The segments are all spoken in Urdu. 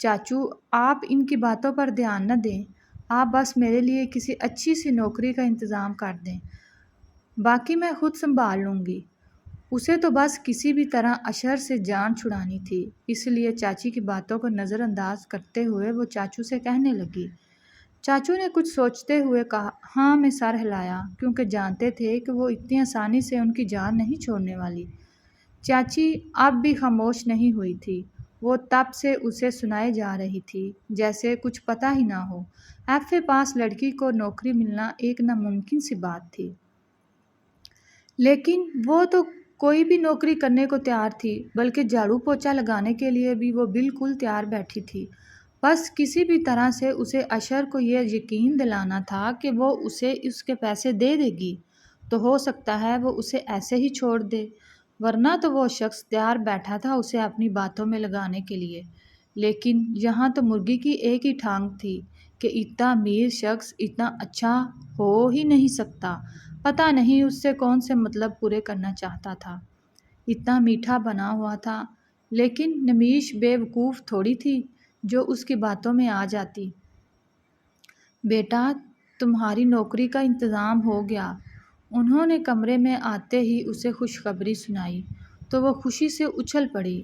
چاچو آپ ان کی باتوں پر دھیان نہ دیں، آپ بس میرے لیے کسی اچھی سی نوکری کا انتظام کر دیں، باقی میں خود سنبھال لوں گی۔ اسے تو بس کسی بھی طرح اشر سے جان چھڑانی تھی، اس لیے چاچی کی باتوں کو نظر انداز کرتے ہوئے وہ چاچو سے کہنے لگی۔ چاچو نے کچھ سوچتے ہوئے کہا، ہاں میں سر ہلایا، کیونکہ جانتے تھے کہ وہ اتنی آسانی سے ان کی جان نہیں چھوڑنے والی۔ چاچی اب بھی خاموش نہیں ہوئی تھی، وہ تب سے اسے سنائے جا رہی تھی جیسے کچھ پتہ ہی نہ ہو۔ ایف اے پاس لڑکی کو نوکری ملنا ایک ناممکن سی بات تھی، لیکن وہ تو کوئی بھی نوکری کرنے کو تیار تھی، بلکہ جھاڑو پوچھا لگانے کے لیے بھی وہ بالکل تیار بیٹھی تھی۔ بس کسی بھی طرح سے اسے اشر کو یہ یقین دلانا تھا کہ وہ اسے اس کے پیسے دے دے گی، تو ہو سکتا ہے وہ اسے ایسے ہی چھوڑ دے، ورنہ تو وہ شخص تیار بیٹھا تھا اسے اپنی باتوں میں لگانے کے لیے۔ لیکن یہاں تو مرغی کی ایک ہی ٹانگ تھی کہ اتنا امیر شخص اتنا اچھا ہو ہی نہیں سکتا، پتہ نہیں اس سے کون سے مطلب پورے کرنا چاہتا تھا۔ اتنا میٹھا بنا ہوا تھا، لیکن نمیش بے وقوف تھوڑی تھی جو اس کی باتوں میں آ جاتی۔ بیٹا تمہاری نوکری کا انتظام ہو گیا، انہوں نے کمرے میں آتے ہی اسے خوشخبری سنائی تو وہ خوشی سے اچھل پڑی۔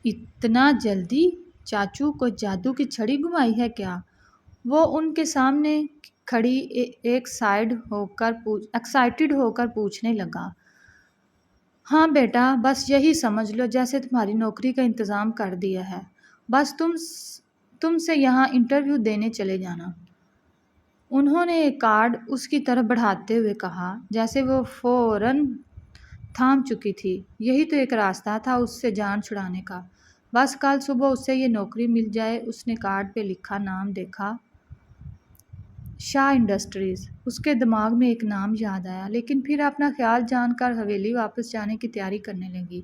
اتنا جلدی؟ چاچو کو جادو کی چھڑی گھمائی ہے کیا؟ وہ ان کے سامنے کھڑی ایکسائٹڈ ہو کر پوچھنے لگا۔ ہاں بیٹا، بس یہی سمجھ لو جیسے تمہاری نوکری کا انتظام کر دیا ہے، بس تم سے یہاں انٹرویو دینے چلے جانا۔ انہوں نے ایک کارڈ اس کی طرف بڑھاتے ہوئے کہا، جیسے وہ فوراً تھام چکی تھی۔ یہی تو ایک راستہ تھا اس سے جان چھڑانے کا، بس کل صبح اسے یہ نوکری مل جائے۔ اس نے کارڈ پہ لکھا نام دیکھا، شاہ انڈسٹریز۔ اس کے دماغ میں ایک نام یاد آیا، لیکن پھر اپنا خیال جان کر حویلی واپس جانے کی تیاری کرنے لگی،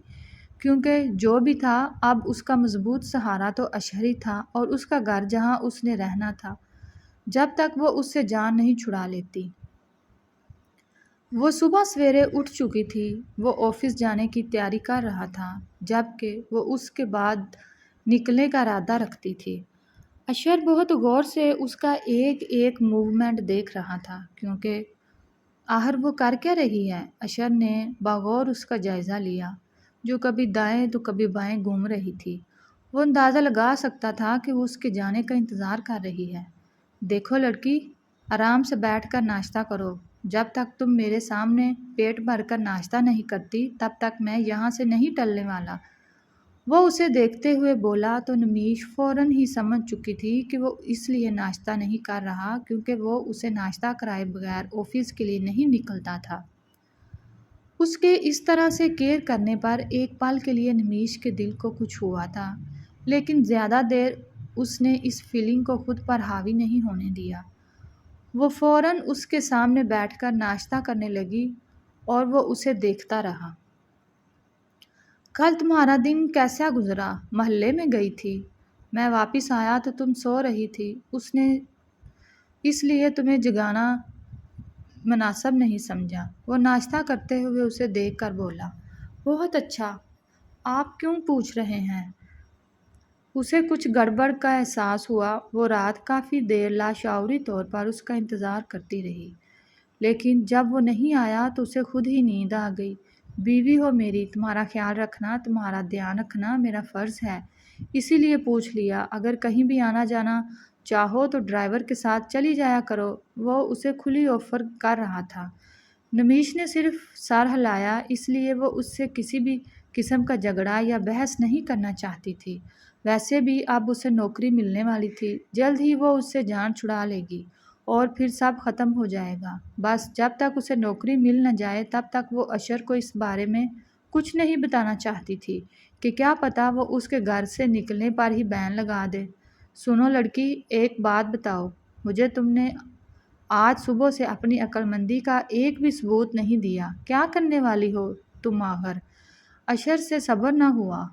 کیونکہ جو بھی تھا اب اس کا مضبوط سہارا تو اشر ہی تھا اور اس کا گھر جہاں اس نے رہنا تھا جب تک وہ اس سے جان نہیں چھڑا لیتی۔ وہ صبح سویرے اٹھ چکی تھی، وہ آفس جانے کی تیاری کر رہا تھا، جبکہ وہ اس کے بعد نکلنے کا ارادہ رکھتی تھی۔ اشر بہت غور سے اس کا ایک ایک موومنٹ دیکھ رہا تھا، کیونکہ آخر وہ کر کیا رہی ہے۔ اشر نے بغور اس کا جائزہ لیا، جو کبھی دائیں تو کبھی بائیں گھوم رہی تھی۔ وہ اندازہ لگا سکتا تھا کہ وہ اس کے جانے کا انتظار کر رہی ہے۔ دیکھو لڑکی، آرام سے بیٹھ کر ناشتہ کرو، جب تک تم میرے سامنے پیٹ بھر کر ناشتہ نہیں کرتی تب تک میں یہاں سے نہیں ٹلنے والا۔ وہ اسے دیکھتے ہوئے بولا تو نمیش فوراً ہی سمجھ چکی تھی کہ وہ اس لیے ناشتہ نہیں کر رہا کیونکہ وہ اسے ناشتہ کرائے بغیر آفس کے لیے نہیں نکلتا تھا۔ اس کے اس طرح سے کیئر کرنے پر ایک پل کے لیے نمیش کے دل کو کچھ ہوا تھا، لیکن زیادہ دیر اس نے اس فیلنگ کو خود پر حاوی نہیں ہونے دیا۔ وہ فوراً اس کے سامنے بیٹھ کر ناشتہ کرنے لگی اور وہ اسے دیکھتا رہا۔ کل تمہارا دن کیسا گزرا؟ محلے میں گئی تھی؟ میں واپس آیا تو تم سو رہی تھی، اس لیے تمہیں جگانا مناسب نہیں سمجھا۔ وہ ناشتہ کرتے ہوئے اسے دیکھ کر بولا۔ بہت اچھا، آپ کیوں پوچھ رہے ہیں؟ اسے کچھ گڑبڑ کا احساس ہوا۔ وہ رات کافی دیر لاشعوری طور پر اس کا انتظار کرتی رہی، لیکن جب وہ نہیں آیا تو اسے خود ہی نیند آ گئی۔ بیوی ہو میری، تمہارا خیال رکھنا، تمہارا دھیان رکھنا میرا فرض ہے، اسی لیے پوچھ لیا۔ اگر کہیں بھی آنا جانا چاہو تو ڈرائیور کے ساتھ چلی جایا کرو۔ وہ اسے کھلی آفر کر رہا تھا۔ نمیش نے صرف سر ہلایا، اس لیے وہ اس سے کسی بھی قسم کا جھگڑا یا بحث نہیں کرنا چاہتی تھی۔ ویسے بھی اب اسے نوکری ملنے والی تھی، جلد ہی وہ اس سے جان چھڑا لے گی اور پھر سب ختم ہو جائے گا۔ بس جب تک اسے نوکری مل نہ جائے تب تک وہ اشر کو اس بارے میں کچھ نہیں بتانا چاہتی تھی کہ کیا پتہ وہ اس کے گھر سے نکلنے پر ہی بین لگا دے۔ سنو لڑکی، ایک بات بتاؤ مجھے، تم نے آج صبح سے اپنی عقل مندی کا ایک بھی ثبوت نہیں دیا، کیا کرنے والی ہو تم آخر؟ اشر سے صبر نہ ہوا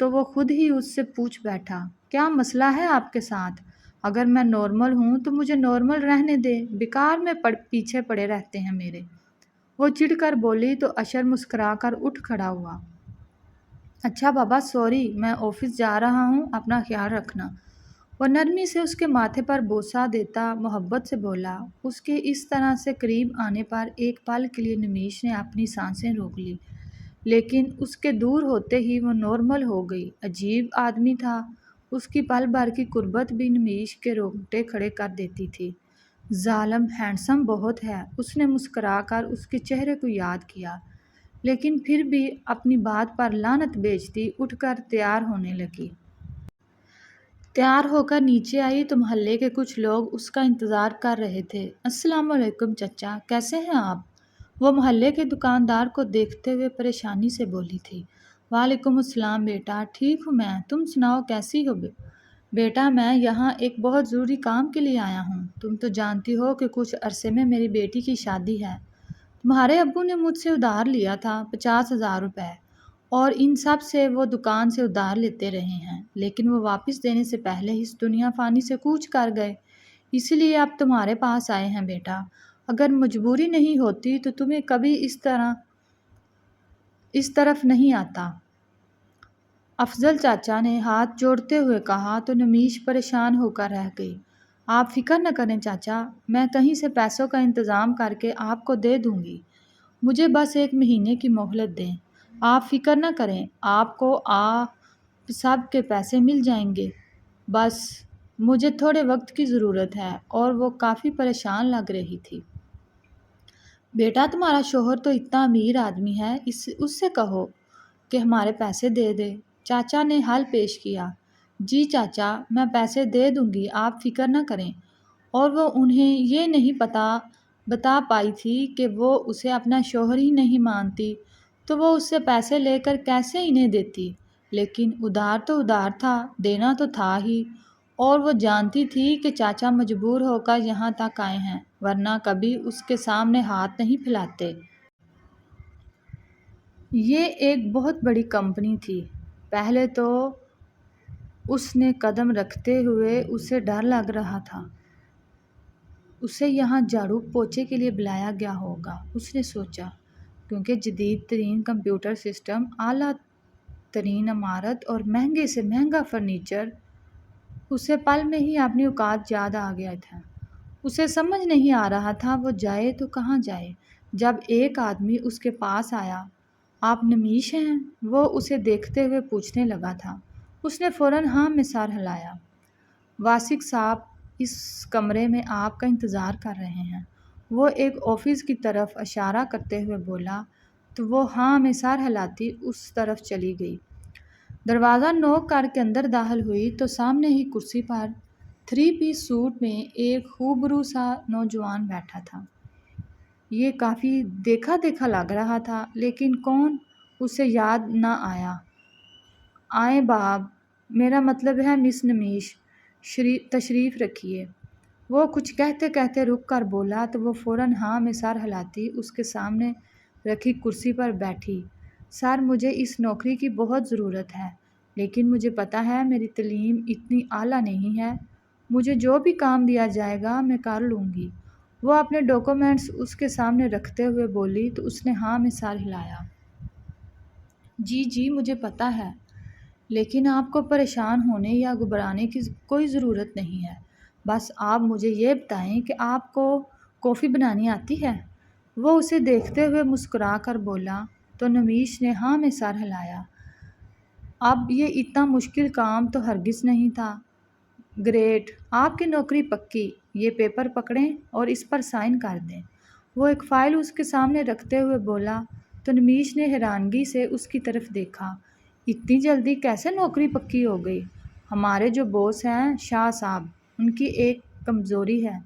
تو وہ خود ہی اس سے پوچھ بیٹھا، کیا مسئلہ ہے آپ کے ساتھ؟ اگر میں نارمل ہوں تو مجھے نارمل رہنے دے، بیکار میں پیچھے پڑے رہتے ہیں میرے۔ وہ چڑھ کر بولی تو اشر مسکرا کر اٹھ کھڑا ہوا۔ اچھا بابا سوری، میں آفس جا رہا ہوں، اپنا خیال رکھنا۔ وہ نرمی سے اس کے ماتھے پر بوسہ دیتا محبت سے بولا۔ اس کے اس طرح سے قریب آنے پر ایک پل کے لیے نمیش نے اپنی سانسیں روک لی، لیکن اس کے دور ہوتے ہی وہ نارمل ہو گئی۔ عجیب آدمی تھا، اس کی پل بھر کی قربت بھی نمیش کے رونگٹے کھڑے کر دیتی تھی۔ ظالم ہینڈسم بہت ہے، اس نے مسکرا کر اس کے چہرے کو یاد کیا، لیکن پھر بھی اپنی بات پر لعنت بھیجتی اٹھ کر تیار ہونے لگی۔ تیار ہو کر نیچے آئی تو محلے کے کچھ لوگ اس کا انتظار کر رہے تھے۔ السلام علیکم چچا، کیسے ہیں آپ؟ وہ محلے کے دکاندار کو دیکھتے ہوئے پریشانی سے بولی تھی۔ وعلیکم السلام بیٹا، ٹھیک ہوں میں، تم سناؤ کیسی ہو؟ بیٹا میں یہاں ایک بہت ضروری کام کے لیے آیا ہوں۔ تم تو جانتی ہو کہ کچھ عرصے میں میری بیٹی کی شادی ہے۔ تمہارے ابو نے مجھ سے ادھار لیا تھا 50,000 روپے، اور ان سب سے وہ دکان سے ادھار لیتے رہے ہیں، لیکن وہ واپس دینے سے پہلے ہی اس دنیا فانی سے کوچ کر گئے۔ اسی لیے اب تمہارے پاس آئے ہیں بیٹا۔ اگر مجبوری نہیں ہوتی تو تمہیں کبھی اس طرف نہیں آتا۔ افضل چاچا نے ہاتھ جوڑتے ہوئے کہا تو نمیش پریشان ہو کر رہ گئی۔ آپ فکر نہ کریں چاچا، میں کہیں سے پیسوں کا انتظام کر کے آپ کو دے دوں گی۔ مجھے بس 1 مہینے کی مہلت دیں۔ آپ فکر نہ کریں، آپ کو آپ سب کے پیسے مل جائیں گے۔ بس مجھے تھوڑے وقت کی ضرورت ہے۔ اور وہ کافی پریشان لگ رہی تھی۔ بیٹا تمہارا شوہر تو اتنا امیر آدمی ہے، اس سے کہو کہ ہمارے پیسے دے دے۔ چاچا نے حل پیش کیا۔ جی چاچا، میں پیسے دے دوں گی، آپ فکر نہ کریں۔ اور وہ انہیں یہ نہیں بتا پائی تھی کہ وہ اسے اپنا شوہر ہی نہیں مانتی تو وہ اس سے پیسے لے کر کیسے انہیں دیتی، لیکن ادھار تو ادھار تھا، دینا تو تھا ہی۔ اور وہ جانتی تھی کہ چاچا مجبور ہو کر یہاں تک آئے ہیں، ورنہ کبھی اس کے سامنے ہاتھ نہیں پھیلاتے۔ یہ ایک بہت بڑی کمپنی تھی۔ پہلے تو اس نے قدم رکھتے ہوئے اسے ڈر لگ رہا تھا۔ اسے یہاں جھاڑو پوچھے کے لیے بلایا گیا ہوگا، اس نے سوچا، کیونکہ جدید ترین کمپیوٹر سسٹم، اعلیٰ ترین عمارت اور مہنگے سے مہنگا فرنیچر۔ اسے پل میں ہی اپنی اوقات یاد آ گیا تھا۔ اسے سمجھ نہیں آ رہا تھا وہ جائے تو کہاں جائے۔ جب ایک آدمی اس کے پاس آیا، آپ نمیش ہیں؟ وہ اسے دیکھتے ہوئے پوچھنے لگا تھا۔ اس نے فوراً ہاں میں سر ہلایا۔ واسق صاحب اس کمرے میں آپ کا انتظار کر رہے ہیں، وہ ایک آفس کی طرف اشارہ کرتے ہوئے بولا تو وہ ہاں میں سر ہلاتی اس طرف چلی گئی۔ دروازہ نوک کر کے اندر داخل ہوئی تو سامنے ہی کرسی پر 3 پیس سوٹ میں ایک خوبرو سا نوجوان بیٹھا تھا۔ یہ کافی دیکھا دیکھا لگ رہا تھا، لیکن کون اسے یاد نہ آیا۔ آئیں باب، میرا مطلب ہے مس نمیش، تشریف رکھیے۔ وہ کچھ کہتے کہتے رک کر بولا تو وہ فوراً ہاں میں سر ہلاتی اس کے سامنے رکھی کرسی پر بیٹھی۔ سر مجھے اس نوکری کی بہت ضرورت ہے، لیکن مجھے پتہ ہے میری تعلیم اتنی اعلیٰ نہیں ہے۔ مجھے جو بھی کام دیا جائے گا میں کر لوں گی۔ وہ اپنے ڈاکومنٹس اس کے سامنے رکھتے ہوئے بولی تو اس نے ہاں میں سر ہلایا۔ جی مجھے پتہ ہے، لیکن آپ کو پریشان ہونے یا گھبرانے کی کوئی ضرورت نہیں ہے۔ بس آپ مجھے یہ بتائیں کہ آپ کو کافی بنانی آتی ہے؟ وہ اسے دیکھتے ہوئے مسکرا کر بولا تو نمیش نے ہاں میں سر ہلایا۔ اب یہ اتنا مشکل کام تو ہرگز نہیں تھا۔ گریٹ، آپ کی نوکری پکی۔ یہ پیپر پکڑیں اور اس پر سائن کر دیں۔ وہ ایک فائل اس کے سامنے رکھتے ہوئے بولا تو نمیش نے حیرانگی سے اس کی طرف دیکھا۔ اتنی جلدی کیسے نوکری پکی ہو گئی؟ ہمارے جو باس ہیں شاہ صاحب، ان کی ایک کمزوری ہے،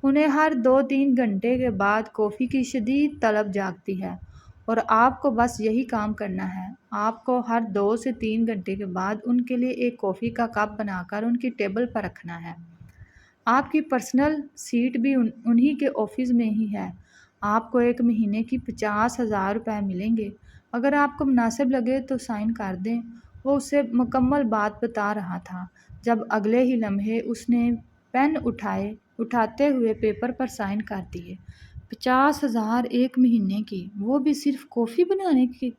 انہیں ہر 2-3 گھنٹے کے بعد کافی کی شدید طلب جاگتی ہے، اور آپ کو بس یہی کام کرنا ہے۔ آپ کو ہر 2 سے 3 گھنٹے کے بعد ان کے لیے ایک کافی کا کپ بنا کر ان کی ٹیبل پر رکھنا ہے۔ آپ کی پرسنل سیٹ بھی انہی کے آفس میں ہی ہے۔ آپ کو 1 مہینے کی 50,000 روپے ملیں گے۔ اگر آپ کو مناسب لگے تو سائن کر دیں۔ وہ اسے مکمل بات بتا رہا تھا جب اگلے ہی لمحے اس نے پین اٹھاتے ہوئے پیپر پر سائن کر دیے۔ 50,000 1 مہینے کی، وہ بھی صرف کافی بنانے کی!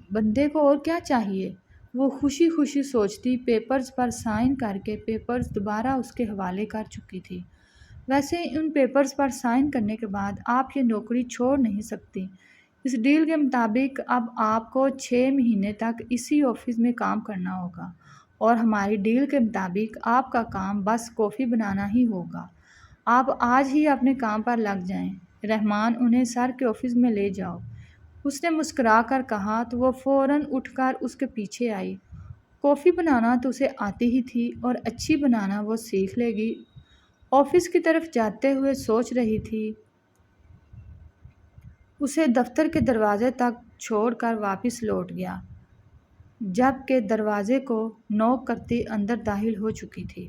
بندے کو اور کیا چاہیے؟ وہ خوشی خوشی سوچتی پیپرز پر سائن کر کے پیپرز دوبارہ اس کے حوالے کر چکی تھی۔ ویسے ان پیپرز پر سائن کرنے کے بعد آپ یہ نوکری چھوڑ نہیں سکتی۔ اس ڈیل کے مطابق اب آپ کو 6 مہینے تک اسی آفس میں کام کرنا ہوگا، اور ہماری ڈیل کے مطابق آپ کا کام بس کافی بنانا ہی ہوگا۔ آپ آج ہی اپنے کام پر لگ جائیں۔ رحمان، انہیں سر کے آفس میں لے جاؤ، اس نے مسکرا کر کہا تو وہ فوراً اٹھ کر اس کے پیچھے آئی۔ کافی بنانا تو اسے آتی ہی تھی اور اچھی بنانا وہ سیکھ لے گی۔ آفس کی طرف جاتے ہوئے سوچ رہی تھی، اسے دفتر کے دروازے تک چھوڑ کر واپس لوٹ گیا، جب کہ دروازے کو نوک کرتی اندر داخل ہو چکی تھی۔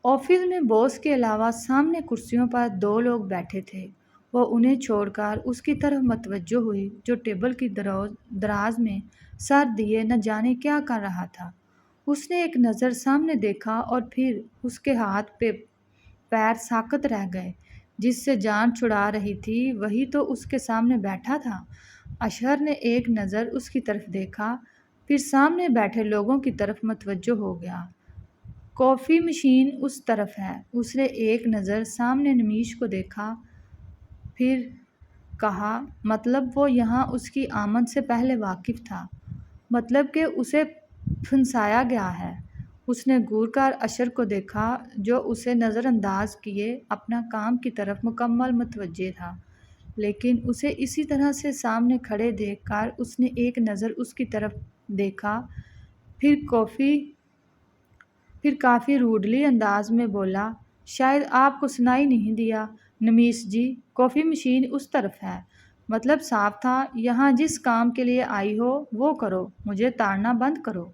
آفس میں باس کے علاوہ سامنے کرسیوں پر 2 لوگ بیٹھے تھے۔ وہ انہیں چھوڑ کر اس کی طرف متوجہ ہوئی جو ٹیبل کی دراز میں سر دیے نہ جانے کیا کر رہا تھا۔ اس نے ایک نظر سامنے دیکھا اور پھر اس کے ہاتھ پیر ساکت رہ گئے۔ جس سے جان چھڑا رہی تھی وہی تو اس کے سامنے بیٹھا تھا۔ اشہر نے ایک نظر اس کی طرف دیکھا، پھر سامنے بیٹھے لوگوں کی طرف متوجہ ہو گیا۔ کافی مشین اس طرف ہے۔ اس نے ایک نظر سامنے نمیش کو دیکھا، پھر کہا، مطلب وہ یہاں اس کی آمد سے پہلے واقف تھا، مطلب کہ اسے پھنسایا گیا ہے۔ اس نے گور کر اشہر کو دیکھا جو اسے نظر انداز کیے اپنا کام کی طرف مکمل متوجہ تھا، لیکن اسے اسی طرح سے سامنے کھڑے دیکھ کر اس نے ایک نظر اس کی طرف دیکھا، پھر کافی روڈلی انداز میں بولا، شاید آپ کو سنائی نہیں دیا نمیش جی، کافی مشین اس طرف ہے۔ مطلب صاف تھا، یہاں جس کام کے لیے آئی ہو وہ کرو، مجھے تاڑنا بند کرو۔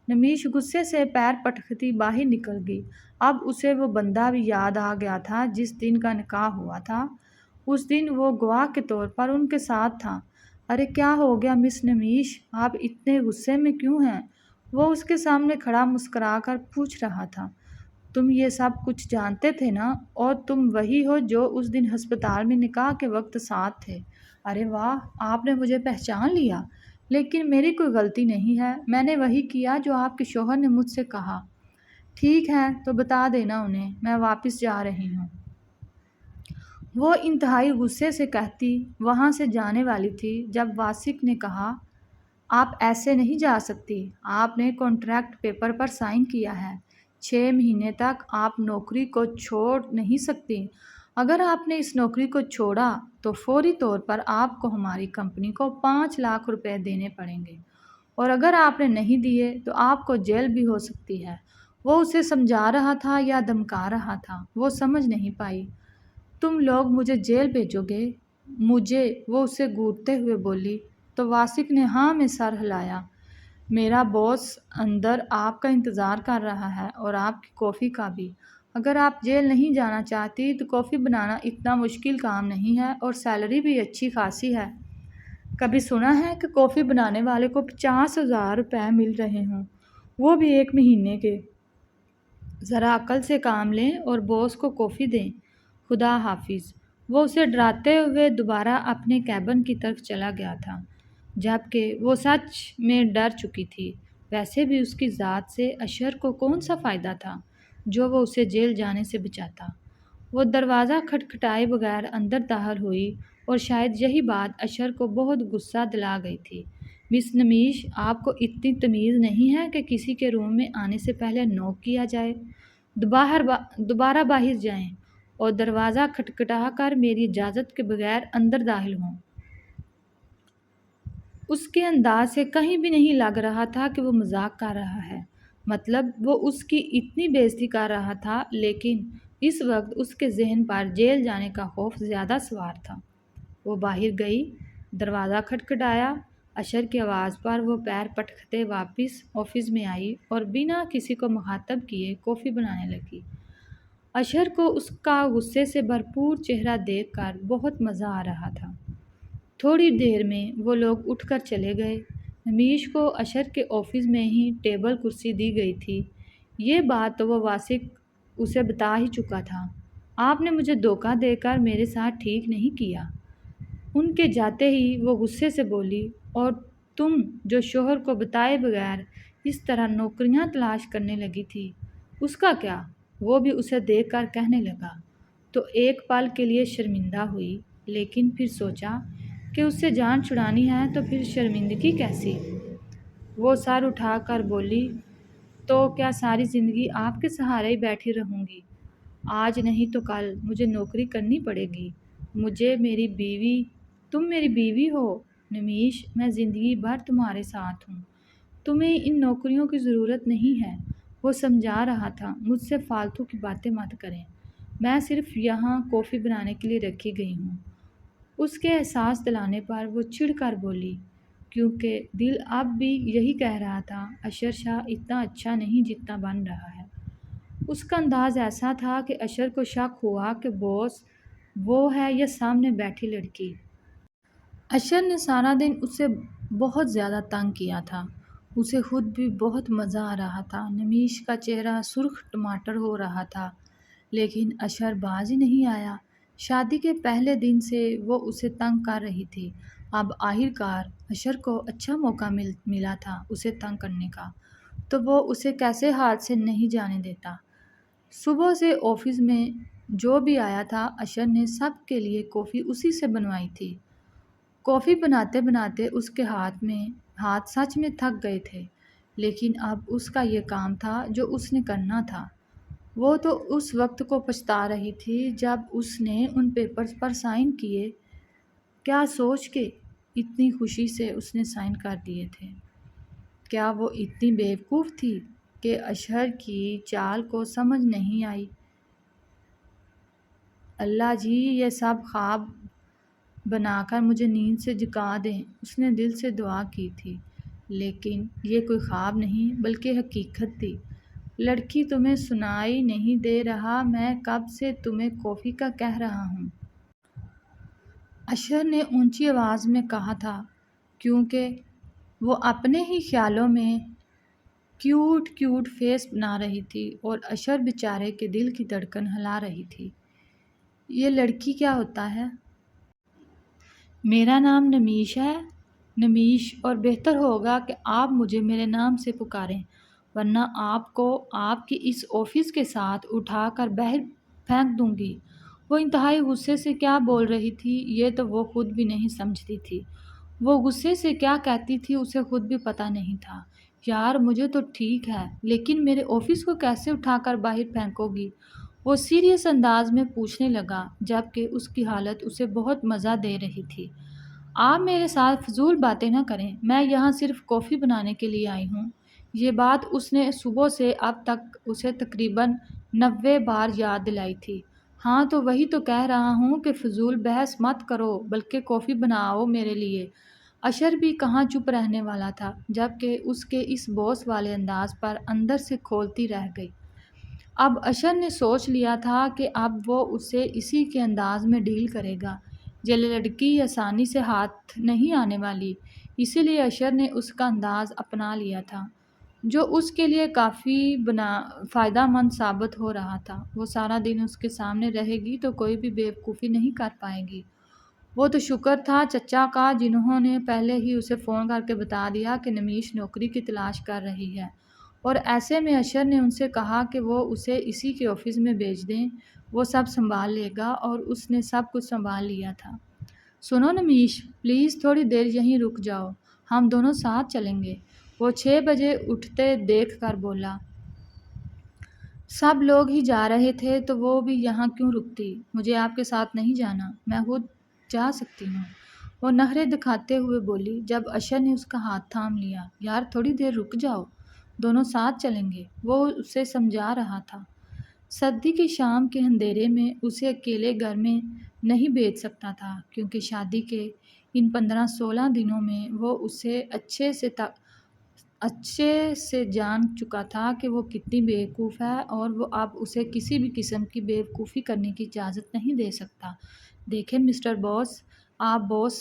نمیش غصے سے پیر پٹکتی باہر نکل گئی۔ اب اسے وہ بندہ بھی یاد آ گیا تھا جس دن کا نکاح ہوا تھا۔ اس دن وہ گواہ کے طور پر ان کے ساتھ تھا۔ ارے کیا ہو گیا مس نمیش، آپ اتنے غصے میں کیوں ہیں؟ وہ اس کے سامنے کھڑا مسکرا کر پوچھ رہا تھا۔ تم یہ سب کچھ جانتے تھے نا، اور تم وہی ہو جو اس دن ہسپتال میں نکاح کے وقت ساتھ تھے۔ ارے واہ، آپ نے مجھے پہچان لیا، لیکن میری کوئی غلطی نہیں ہے، میں نے وہی کیا جو آپ کے شوہر نے مجھ سے کہا۔ ٹھیک ہے تو بتا دینا انہیں، میں واپس جا رہی ہوں۔ وہ انتہائی غصے سے کہتی وہاں سے جانے والی تھی جب واسق نے کہا، آپ ایسے نہیں جا سکتی، آپ نے کانٹریکٹ پیپر پر سائن کیا ہے، 6 مہینے تک آپ نوکری کو چھوڑ نہیں سکتی۔ اگر آپ نے اس نوکری کو چھوڑا تو فوری طور پر آپ کو ہماری کمپنی کو 5 لاکھ روپے دینے پڑیں گے، اور اگر آپ نے نہیں دیے تو آپ کو جیل بھی ہو سکتی ہے۔ وہ اسے سمجھا رہا تھا یا دھمکا رہا تھا، وہ سمجھ نہیں پائی۔ تم لوگ مجھے جیل بھیجو گے؟ مجھے، وہ اسے گھورتے ہوئے بولی۔ تو واسق نے ہاں میں سر ہلایا۔ میرا باس اندر آپ کا انتظار کر رہا ہے، اور آپ کی کافی کا بھی۔ اگر آپ جیل نہیں جانا چاہتی تو کافی بنانا اتنا مشکل کام نہیں ہے، اور سیلری بھی اچھی خاصی ہے۔ کبھی سنا ہے کہ کافی بنانے والے کو 50,000 روپے مل رہے ہوں، وہ بھی 1 مہینے کے؟ ذرا عقل سے کام لیں اور باس کو کافی دیں۔ خدا حافظ۔ وہ اسے ڈراتے ہوئے دوبارہ اپنے کیبن کی طرف چلا گیا تھا، جبکہ وہ سچ میں ڈر چکی تھی۔ ویسے بھی اس کی ذات سے اشہر کو کون سا فائدہ تھا جو وہ اسے جیل جانے سے بچاتا۔ وہ دروازہ کھٹکھٹائے بغیر اندر داخل ہوئی، اور شاید یہی بات اشہر کو بہت غصہ دلا گئی تھی۔ مس نمیش، آپ کو اتنی تمیز نہیں ہے کہ کسی کے روم میں آنے سے پہلے نوک کیا جائے؟ دوبارہ باہر جائیں اور دروازہ کھٹکھٹا کر میری اجازت کے بغیر اندر داخل ہوں۔ اس کے انداز سے کہیں بھی نہیں لگ رہا تھا کہ وہ مذاق کر رہا ہے، مطلب وہ اس کی اتنی بے عزتی کر رہا تھا، لیکن اس وقت اس کے ذہن پر جیل جانے کا خوف زیادہ سوار تھا۔ وہ باہر گئی، دروازہ کھٹکھٹایا۔ اشہر کی آواز پر وہ پیر پٹکتے واپس آفس میں آئی اور بنا کسی کو مخاطب کیے کافی بنانے لگی۔ اشہر کو اس کا غصے سے بھرپور چہرہ دیکھ کر بہت مزہ آ رہا تھا۔ تھوڑی دیر میں وہ لوگ اٹھ کر چلے گئے۔ نمیش کو اشہر کے آفس میں ہی ٹیبل کرسی دی گئی تھی۔ یہ بات تو وہ واسق اسے بتا ہی چکا تھا۔ آپ نے مجھے دھوکہ دے کر میرے ساتھ ٹھیک نہیں کیا۔ ان کے جاتے ہی وہ غصے سے بولی، اور تم جو شوہر کو بتائے بغیر اس طرح نوکریاں تلاش کرنے لگی تھی، اس کا کیا؟ وہ بھی اسے دیکھ کر کہنے لگا۔ تو ایک پل کے لیے شرمندہ ہوئی، لیکن پھر سوچا کہ اس سے جان چھڑانی ہے تو پھر شرمندگی کیسی؟ وہ سر اٹھا کر بولی، تو کیا ساری زندگی آپ کے سہارے ہی بیٹھی رہوں گی؟ آج نہیں تو کل مجھے نوکری کرنی پڑے گی۔ تم میری بیوی ہو نمیش، میں زندگی بھر تمہارے ساتھ ہوں۔ تمہیں ان نوکریوں کی ضرورت نہیں ہے۔ وہ سمجھا رہا تھا، مجھ سے فالتو کی باتیں مت کریں، میں صرف یہاں کافی بنانے کے لیے رکھی گئی ہوں۔ اس کے احساس دلانے پر وہ چڑھ کر بولی، کیونکہ دل اب بھی یہی کہہ رہا تھا، اشر شاہ اتنا اچھا نہیں جتنا بن رہا ہے۔ اس کا انداز ایسا تھا کہ اشر کو شک ہوا کہ باس وہ ہے یا سامنے بیٹھی لڑکی۔ اشر نے سارا دن اسے بہت زیادہ تنگ کیا تھا، اسے خود بھی بہت مزہ آ رہا تھا۔ نمیش کا چہرہ سرخ ٹماٹر ہو رہا تھا، لیکن اشر باز ہی نہیں آیا۔ شادی کے پہلے دن سے وہ اسے تنگ کر رہی تھی، اب آخر کار اشر کو اچھا موقع ملا تھا اسے تنگ کرنے کا، تو وہ اسے کیسے ہاتھ سے نہیں جانے دیتا۔ صبح سے آفس میں جو بھی آیا تھا، اشر نے سب کے لیے کافی اسی سے بنوائی تھی۔ کافی بناتے بناتے اس کے ہاتھ سچ میں تھک گئے تھے، لیکن اب اس کا یہ کام تھا جو اس نے کرنا تھا۔ وہ تو اس وقت کو پچھتا رہی تھی جب اس نے ان پیپرز پر سائن کیے، کیا سوچ کے اتنی خوشی سے اس نے سائن کر دیے تھے۔ کیا وہ اتنی بیوقوف تھی کہ اشر کی چال کو سمجھ نہیں آئی؟ اللہ جی، یہ سب خواب بنا کر مجھے نیند سے جگا دیں، اس نے دل سے دعا کی تھی، لیکن یہ کوئی خواب نہیں بلکہ حقیقت تھی۔ لڑکی، تمہیں سنائی نہیں دے رہا میں کب سے تمہیں کافی کا کہہ رہا ہوں؟ اشر نے اونچی آواز میں کہا تھا، کیونکہ وہ اپنے ہی خیالوں میں کیوٹ فیس بنا رہی تھی اور اشر بیچارے کے دل کی دھڑکن ہلا رہی تھی۔ یہ لڑکی کیا ہوتا ہے؟ میرا نام نمیش ہے، نمیش، اور بہتر ہوگا کہ آپ مجھے میرے نام سے پکاریں، ورنہ آپ کو آپ کی اس آفس کے ساتھ اٹھا کر باہر پھینک دوں گی۔ وہ انتہائی غصے سے کیا بول رہی تھی یہ تو وہ خود بھی نہیں سمجھتی تھی۔ وہ غصے سے کیا کہتی تھی اسے خود بھی پتہ نہیں تھا۔ یار مجھے تو ٹھیک ہے، لیکن میرے آفس کو کیسے اٹھا کر باہر پھینکو گی؟ وہ سیریس انداز میں پوچھنے لگا، جبکہ اس کی حالت اسے بہت مزہ دے رہی تھی۔ آپ میرے ساتھ فضول باتیں نہ کریں، میں یہاں صرف کافی بنانے کے لیے آئی ہوں۔ یہ بات اس نے صبح سے اب تک اسے تقریباً 90 بار یاد دلائی تھی۔ ہاں تو وہی تو کہہ رہا ہوں کہ فضول بحث مت کرو بلکہ کافی بناؤ میرے لیے۔ اشر بھی کہاں چپ رہنے والا تھا، جبکہ اس کے اس باس والے انداز پر اندر سے کھولتی رہ گئی۔ اب اشر نے سوچ لیا تھا کہ اب وہ اسے اسی کے انداز میں ڈیل کرے گا۔ یہ لڑکی آسانی سے ہاتھ نہیں آنے والی، اسی لیے اشر نے اس کا انداز اپنا لیا تھا، جو اس کے لیے کافی فائدہ مند ثابت ہو رہا تھا۔ وہ سارا دن اس کے سامنے رہے گی تو کوئی بھی بیوقوفی نہیں کر پائے گی۔ وہ تو شکر تھا چچا کا جنہوں نے پہلے ہی اسے فون کر کے بتا دیا کہ نمیش نوکری کی تلاش کر رہی ہے، اور ایسے میں اشر نے ان سے کہا کہ وہ اسے اسی کے آفس میں بھیج دیں، وہ سب سنبھال لے گا، اور اس نے سب کچھ سنبھال لیا تھا۔ سنو نمیش، پلیز تھوڑی دیر یہیں رک جاؤ، ہم دونوں ساتھ چلیں گے، وہ 6 بجے اٹھتے دیکھ کر بولا۔ سب لوگ ہی جا رہے تھے تو وہ بھی یہاں کیوں رکتی؟ مجھے آپ کے ساتھ نہیں جانا، میں خود جا سکتی ہوں، وہ نخرے دکھاتے ہوئے بولی، جب اشر نے اس کا ہاتھ تھام لیا۔ یار تھوڑی دیر رک جاؤ، دونوں ساتھ چلیں گے، وہ اسے سمجھا رہا تھا۔ سردی کی شام کے اندھیرے میں اسے اکیلے گھر میں نہیں بھیج سکتا تھا، کیونکہ شادی کے ان 15-16 دنوں میں وہ اسے اچھے سے جان چکا تھا کہ وہ کتنی بیوقوف ہے، اور وہ اب اسے کسی بھی قسم کی بیوقوفی کرنے کی اجازت نہیں دے سکتا۔ دیکھیں مسٹر باس، آپ باس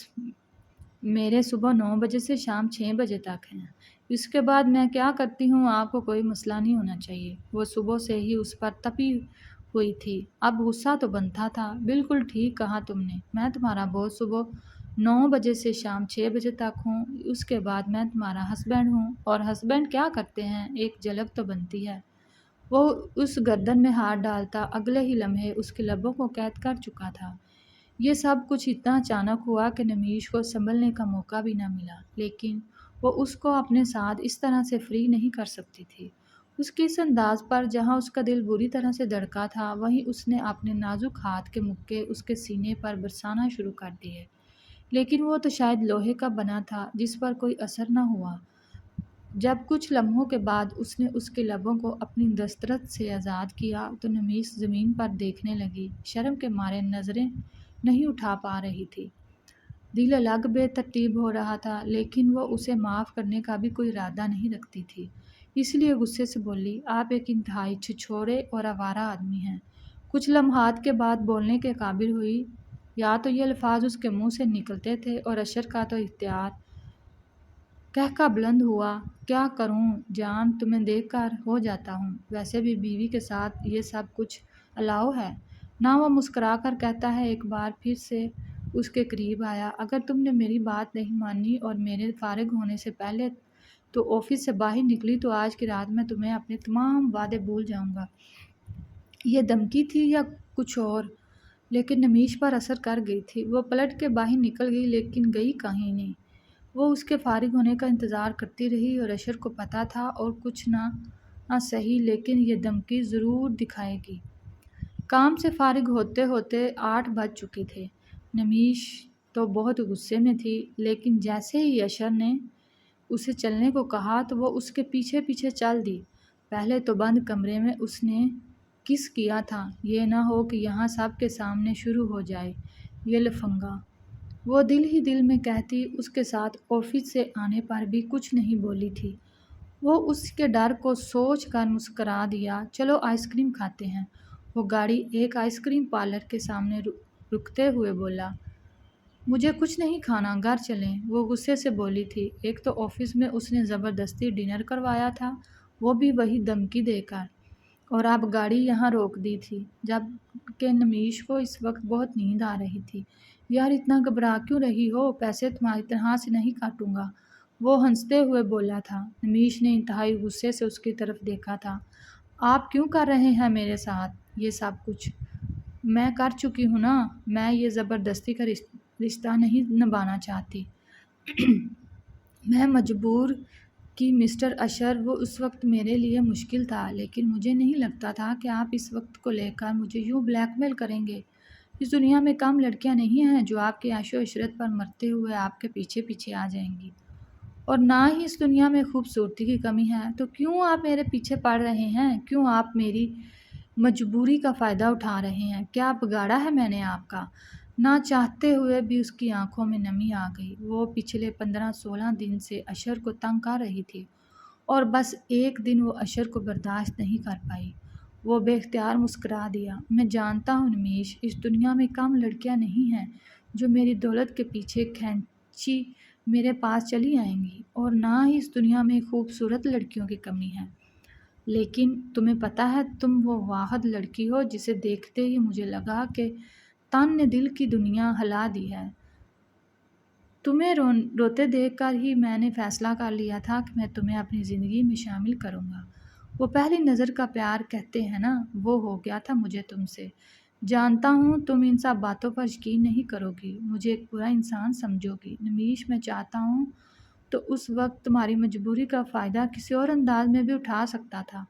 میرے صبح 9 بجے سے شام 6 بجے تک ہیں، اس کے بعد میں کیا کرتی ہوں آپ کو کوئی مسئلہ نہیں ہونا چاہیے۔ وہ صبح سے ہی اس پر تپی ہوئی تھی، اب غصہ تو بنتا تھا۔ بالکل ٹھیک کہا تم نے، میں تمہارا باس صبح 9 بجے سے شام 6 بجے تک ہوں، اس کے بعد میں تمہارا ہسبینڈ ہوں۔ اور ہسبینڈ کیا کرتے ہیں، ایک جھلک تو بنتی ہے۔ وہ اس گردن میں ہاتھ ڈالتا اگلے ہی لمحے اس کے لبوں کو قید کر چکا تھا۔ یہ سب کچھ اتنا اچانک ہوا کہ نمیش کو سنبھلنے کا موقع بھی نہ ملا، لیکن وہ اس کو اپنے ساتھ اس طرح سے فری نہیں کر سکتی تھی۔ اس کے اس انداز پر جہاں اس کا دل بری طرح سے دھڑکا تھا، وہیں اس نے اپنے نازک ہاتھ کے مکے اس کے سینے پر برسانا شروع کر دیے، لیکن وہ تو شاید لوہے کا بنا تھا جس پر کوئی اثر نہ ہوا۔ جب کچھ لمحوں کے بعد اس نے اس کے لبوں کو اپنی دسترس سے آزاد کیا تو نمیش زمین پر دیکھنے لگی، شرم کے مارے نظریں نہیں اٹھا پا رہی تھی۔ دل الگ بے ترتیب ہو رہا تھا، لیکن وہ اسے معاف کرنے کا بھی کوئی ارادہ نہیں رکھتی تھی، اس لیے غصے سے بولی، آپ ایک انتہائی چھچورے اور آوارہ آدمی ہیں۔ کچھ لمحات کے بعد بولنے کے قابل ہوئی۔ یا تو یہ الفاظ اس کے منہ سے نکلتے تھے اور اشر کا تو اختیار کہکہ بلند ہوا، کیا کروں جان، تمہیں دیکھ کر ہو جاتا ہوں، ویسے بھی بیوی کے ساتھ یہ سب کچھ الاؤ ہے نہ۔ وہ مسکرا کر کہتا ہے، ایک بار پھر سے اس کے قریب آیا، اگر تم نے میری بات نہیں مانی اور میرے فارغ ہونے سے پہلے تو آفس سے باہر نکلی تو آج کی رات میں تمہیں اپنے تمام وعدے بھول جاؤں گا۔ یہ دھمکی تھی یا کچھ اور؟ لیکن نمیش پر اثر کر گئی تھی۔ وہ پلٹ کے باہر نکل گئی، لیکن گئی کہیں نہیں۔ وہ اس کے فارغ ہونے کا انتظار کرتی رہی اور اشر کو پتہ تھا اور کچھ نہ صحیح لیکن یہ دھمکی ضرور دکھائے گی۔ کام سے فارغ ہوتے ہوتے 8 بج چکے تھے۔ نمیش تو بہت غصے میں تھی، لیکن جیسے ہی اشر نے اسے چلنے کو کہا تو وہ اس کے پیچھے پیچھے چل دی۔ پہلے تو بند کمرے میں اس نے کس کیا تھا، یہ نہ ہو کہ یہاں سب کے سامنے شروع ہو جائے یہ لفنگا۔ وہ دل ہی دل میں کہتی، اس کے ساتھ آفس سے آنے پر بھی کچھ نہیں بولی تھی۔ وہ اس کے ڈر کو سوچ کر مسکرا دیا، چلو آئس کریم کھاتے ہیں۔ وہ گاڑی ایک آئس کریم پارلر کے سامنے رکتے ہوئے بولا، مجھے کچھ نہیں کھانا، گھر چلیں۔ وہ غصے سے بولی تھی، ایک تو آفس میں اس نے زبردستی ڈنر کروایا تھا، وہ بھی وہی دھمکی دے کر، اور اب گاڑی یہاں روک دی تھی جب کہ نمیش کو اس وقت بہت نیند آ رہی تھی۔ یار اتنا گھبرا کیوں رہی ہو، پیسے تمہاری تنخواہ سے نہیں کاٹوں گا، وہ ہنستے ہوئے بولا تھا۔ نمیش نے انتہائی غصے سے اس کی طرف دیکھا تھا، آپ کیوں کر رہے ہیں میرے ساتھ یہ سب کچھ؟ میں کر چکی ہوں نا، میں یہ زبردستی کا رشتہ نہیں نبھانا چاہتی۔ میں مجبور کی مسٹر اشر، وہ اس وقت میرے لیے مشکل تھا، لیکن مجھے نہیں لگتا تھا کہ آپ اس وقت کو لے کر مجھے یوں بلیک میل کریں گے۔ اس دنیا میں کم لڑکیاں نہیں ہیں جو آپ کے عیش و عشرت پر مرتے ہوئے آپ کے پیچھے پیچھے آ جائیں گی، اور نہ ہی اس دنیا میں خوبصورتی کی کمی ہے، تو کیوں آپ میرے پیچھے پڑ رہے ہیں؟ کیوں آپ میری مجبوری کا فائدہ اٹھا رہے ہیں؟ کیا بگاڑا ہے میں نے آپ کا؟ نہ چاہتے ہوئے بھی اس کی آنکھوں میں نمی آ گئی۔ وہ پچھلے 15-16 دن سے اشر کو تنگ کر رہی تھی، اور بس ایک دن وہ اشر کو برداشت نہیں کر پائی۔ وہ بے اختیار مسکرا دیا، میں جانتا ہوں نمیش، اس دنیا میں کم لڑکیاں نہیں ہیں جو میری دولت کے پیچھے کھینچی میرے پاس چلی آئیں گی، اور نہ ہی اس دنیا میں خوبصورت لڑکیوں کی کمی ہے، لیکن تمہیں پتہ ہے تم وہ واحد لڑکی ہو جسے دیکھتے ہی مجھے لگا کہ تن نے دل کی دنیا ہلا دی ہے۔ تمہیں روتے دیکھ کر ہی میں نے فیصلہ کر لیا تھا کہ میں تمہیں اپنی زندگی میں شامل کروں گا۔ وہ پہلی نظر کا پیار کہتے ہیں نا، وہ ہو گیا تھا مجھے تم سے۔ جانتا ہوں تم ان سب باتوں پر یقین نہیں کرو گی، مجھے ایک برا انسان سمجھو گی نمیش، میں چاہتا ہوں تو اس وقت تمہاری مجبوری کا فائدہ کسی اور انداز میں بھی اٹھا سکتا تھا۔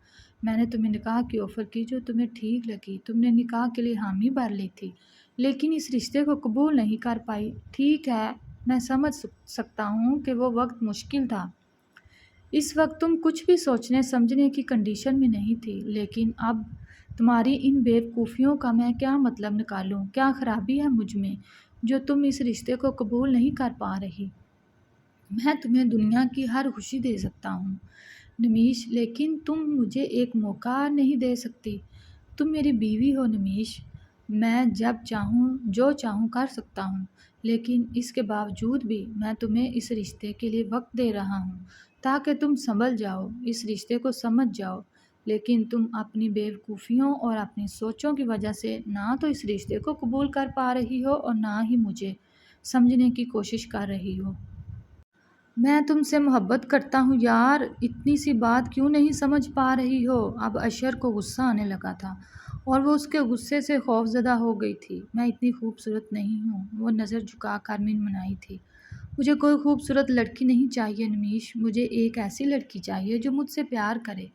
میں نے تمہیں نکاح کی آفر کی جو تمہیں ٹھیک لگی، تم نے نکاح کے لیے حامی بھر لی تھی، لیکن اس رشتے کو قبول نہیں کر پائی۔ ٹھیک ہے، میں سمجھ سکتا ہوں کہ وہ وقت مشکل تھا، اس وقت تم کچھ بھی سوچنے سمجھنے کی کنڈیشن میں نہیں تھی، لیکن اب تمہاری ان بیوقوفیوں کا میں کیا مطلب نکالوں؟ کیا خرابی ہے مجھ میں جو تم اس رشتے کو قبول نہیں کر پا رہی؟ میں تمہیں دنیا کی ہر خوشی دے سکتا ہوں نمیش، لیکن تم مجھے ایک موقع نہیں دے سکتی۔ تم میری بیوی ہو نمیش، میں جب چاہوں جو چاہوں کر سکتا ہوں، لیکن اس کے باوجود بھی میں تمہیں اس رشتے کے لیے وقت دے رہا ہوں تاکہ تم سنبھل جاؤ، اس رشتے کو سمجھ جاؤ، لیکن تم اپنی بیوقوفیوں اور اپنی سوچوں کی وجہ سے نہ تو اس رشتے کو قبول کر پا رہی ہو اور نہ ہی مجھے۔ سمجھنے کی کوشش کر رہی ہو۔ میں تم سے محبت کرتا ہوں یار، اتنی سی بات کیوں نہیں سمجھ پا رہی ہو؟ اب اشر کو غصہ آنے لگا تھا اور وہ اس کے غصے سے خوفزدہ ہو گئی تھی۔ میں اتنی خوبصورت نہیں ہوں، وہ نظر جھکا کر منمنائی تھی۔ مجھے کوئی خوبصورت لڑکی نہیں چاہیے نمیش، مجھے ایک ایسی لڑکی چاہیے جو مجھ سے پیار کرے۔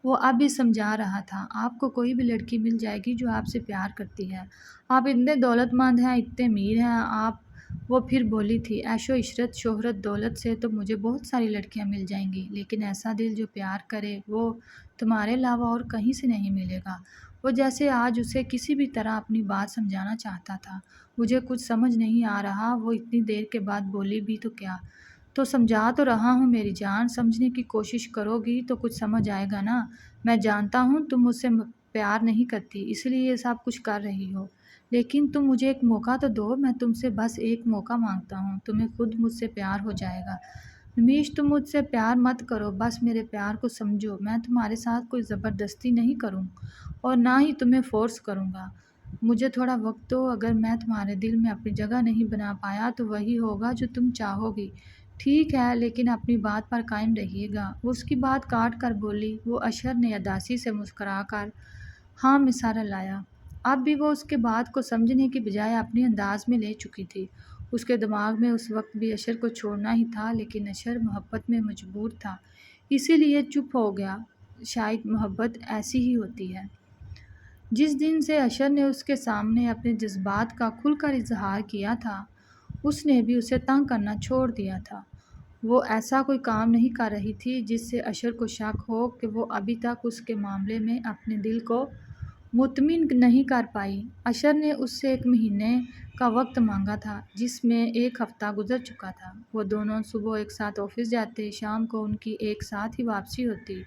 وہ اب بھی سمجھا رہا تھا، آپ کو کوئی بھی لڑکی مل جائے گی جو آپ سے پیار کرتی ہے۔ آپ اتنے دولت مند ہیں، اتنے امیر ہیں آپ۔ وہ پھر بولی تھی، عیش و عشرت، شہرت، دولت سے تو مجھے بہت ساری لڑکیاں مل جائیں گی، لیکن ایسا دل جو پیار کرے وہ تمہارے علاوہ اور کہیں سے نہیں ملے گا۔ وہ جیسے آج اسے کسی بھی طرح اپنی بات سمجھانا چاہتا تھا۔ مجھے کچھ سمجھ نہیں آ رہا، وہ اتنی دیر کے بعد بولی بھی تو کیا؟ تو سمجھا تو رہا ہوں میری جان، سمجھنے کی کوشش کرو گی تو کچھ سمجھ آئے گا نا۔ میں جانتا ہوں تم مجھ سے پیار نہیں کرتی، اس لیے یہ سب کچھ کر رہی ہو، لیکن تم مجھے ایک موقع تو دو، میں تم سے بس ایک موقع مانگتا ہوں، تمہیں خود مجھ سے پیار ہو جائے گا۔ نمیش تم مجھ سے پیار مت کرو، بس میرے پیار کو سمجھو، میں تمہارے ساتھ کوئی زبردستی نہیں کروں اور نہ ہی تمہیں فورس کروں گا۔ مجھے تھوڑا وقت دو، اگر میں تمہارے دل میں اپنی جگہ نہیں بنا پایا تو وہی ہوگا جو تم چاہو گی، ٹھیک ہے، لیکن اپنی بات پر قائم رہیے گا۔ وہ اس کی بات کاٹ کر بولی۔ وہ اشر نے اداسی سے مسکرا کر ہاں میں اشارہ لایا۔ اب بھی وہ اس کے بات کو سمجھنے کی بجائے اپنے انداز میں لے چکی تھی۔ اس کے دماغ میں اس وقت بھی اشر کو چھوڑنا ہی تھا، لیکن اشر محبت میں مجبور تھا، اسی لیے چپ ہو گیا۔ شاید محبت ایسی ہی ہوتی ہے۔ جس دن سے اشر نے اس کے سامنے اپنے جذبات کا کھل کر اظہار کیا تھا، اس نے بھی اسے تنگ کرنا چھوڑ دیا تھا۔ وہ ایسا کوئی کام نہیں کر رہی تھی جس سے اشر کو شک ہو کہ وہ ابھی تک اس کے معاملے میں اپنے دل کو مطمئن نہیں کر پائی۔ اشر نے اس سے 1 مہینے کا وقت مانگا تھا، جس میں 1 ہفتہ گزر چکا تھا۔ وہ دونوں صبح ایک ساتھ آفس جاتے، شام کو ان کی ایک ساتھ ہی واپسی ہوتی۔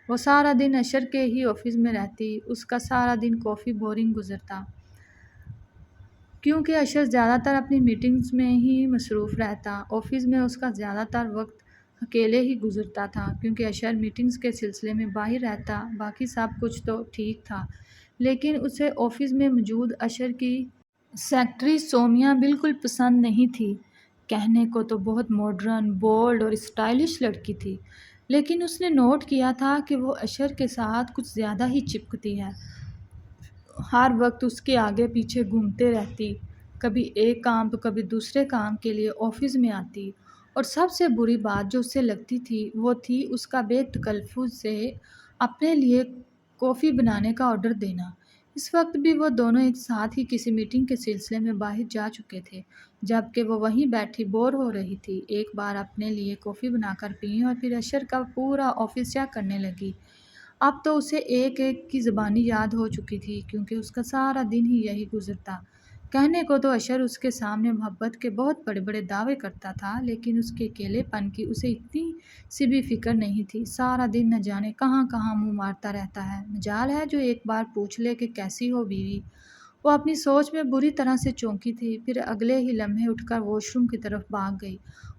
وہ سارا دن اشر کے ہی آفس میں رہتی۔ اس کا سارا دن کافی بورنگ گزرتا، کیونکہ اشر زیادہ تر اپنی میٹنگز میں ہی مصروف رہتا۔ آفس میں اس کا زیادہ تر وقت اکیلے ہی گزرتا تھا، کیونکہ اشر میٹنگز کے سلسلے میں باہر رہتا۔ باقی سب کچھ تو ٹھیک تھا، لیکن اسے آفس میں موجود اشر کی سیکرٹری سومیا بالکل پسند نہیں تھی۔ کہنے کو تو بہت ماڈرن، بولڈ اور اسٹائلش لڑکی تھی، لیکن اس نے نوٹ کیا تھا کہ وہ اشر کے ساتھ کچھ زیادہ ہی چپکتی ہے۔ ہر وقت اس کے آگے پیچھے گھومتے رہتی، کبھی ایک کام تو کبھی دوسرے کام کے لیے آفس میں آتی، اور سب سے بری بات جو اسے لگتی تھی وہ تھی اس کا بے تکلف سے اپنے لیے کافی بنانے کا آرڈر دینا۔ اس وقت بھی وہ دونوں ایک ساتھ ہی کسی میٹنگ کے سلسلے میں باہر جا چکے تھے، جبکہ وہ وہیں بیٹھی بور ہو رہی تھی۔ ایک بار اپنے لیے کافی بنا کر پی اور پھر اشر کا پورا آفس چیک کرنے لگی۔ اب تو اسے ایک ایک کی زبانی یاد ہو چکی تھی، کیونکہ اس کا سارا دن ہی یہی گزرتا۔ کہنے کو تو اشر اس کے سامنے محبت کے بہت بڑے بڑے دعوے کرتا تھا، لیکن اس کے اکیلے پن کی اسے اتنی سی بھی فکر نہیں تھی۔ سارا دن نہ جانے کہاں کہاں منہ مارتا رہتا ہے، مجال ہے جو ایک بار پوچھ لے کہ کیسی ہو بیوی۔ وہ اپنی سوچ میں بری طرح سے چونکی تھی، پھر اگلے ہی لمحے اٹھ کر واش روم کی طرف بھاگ گئی۔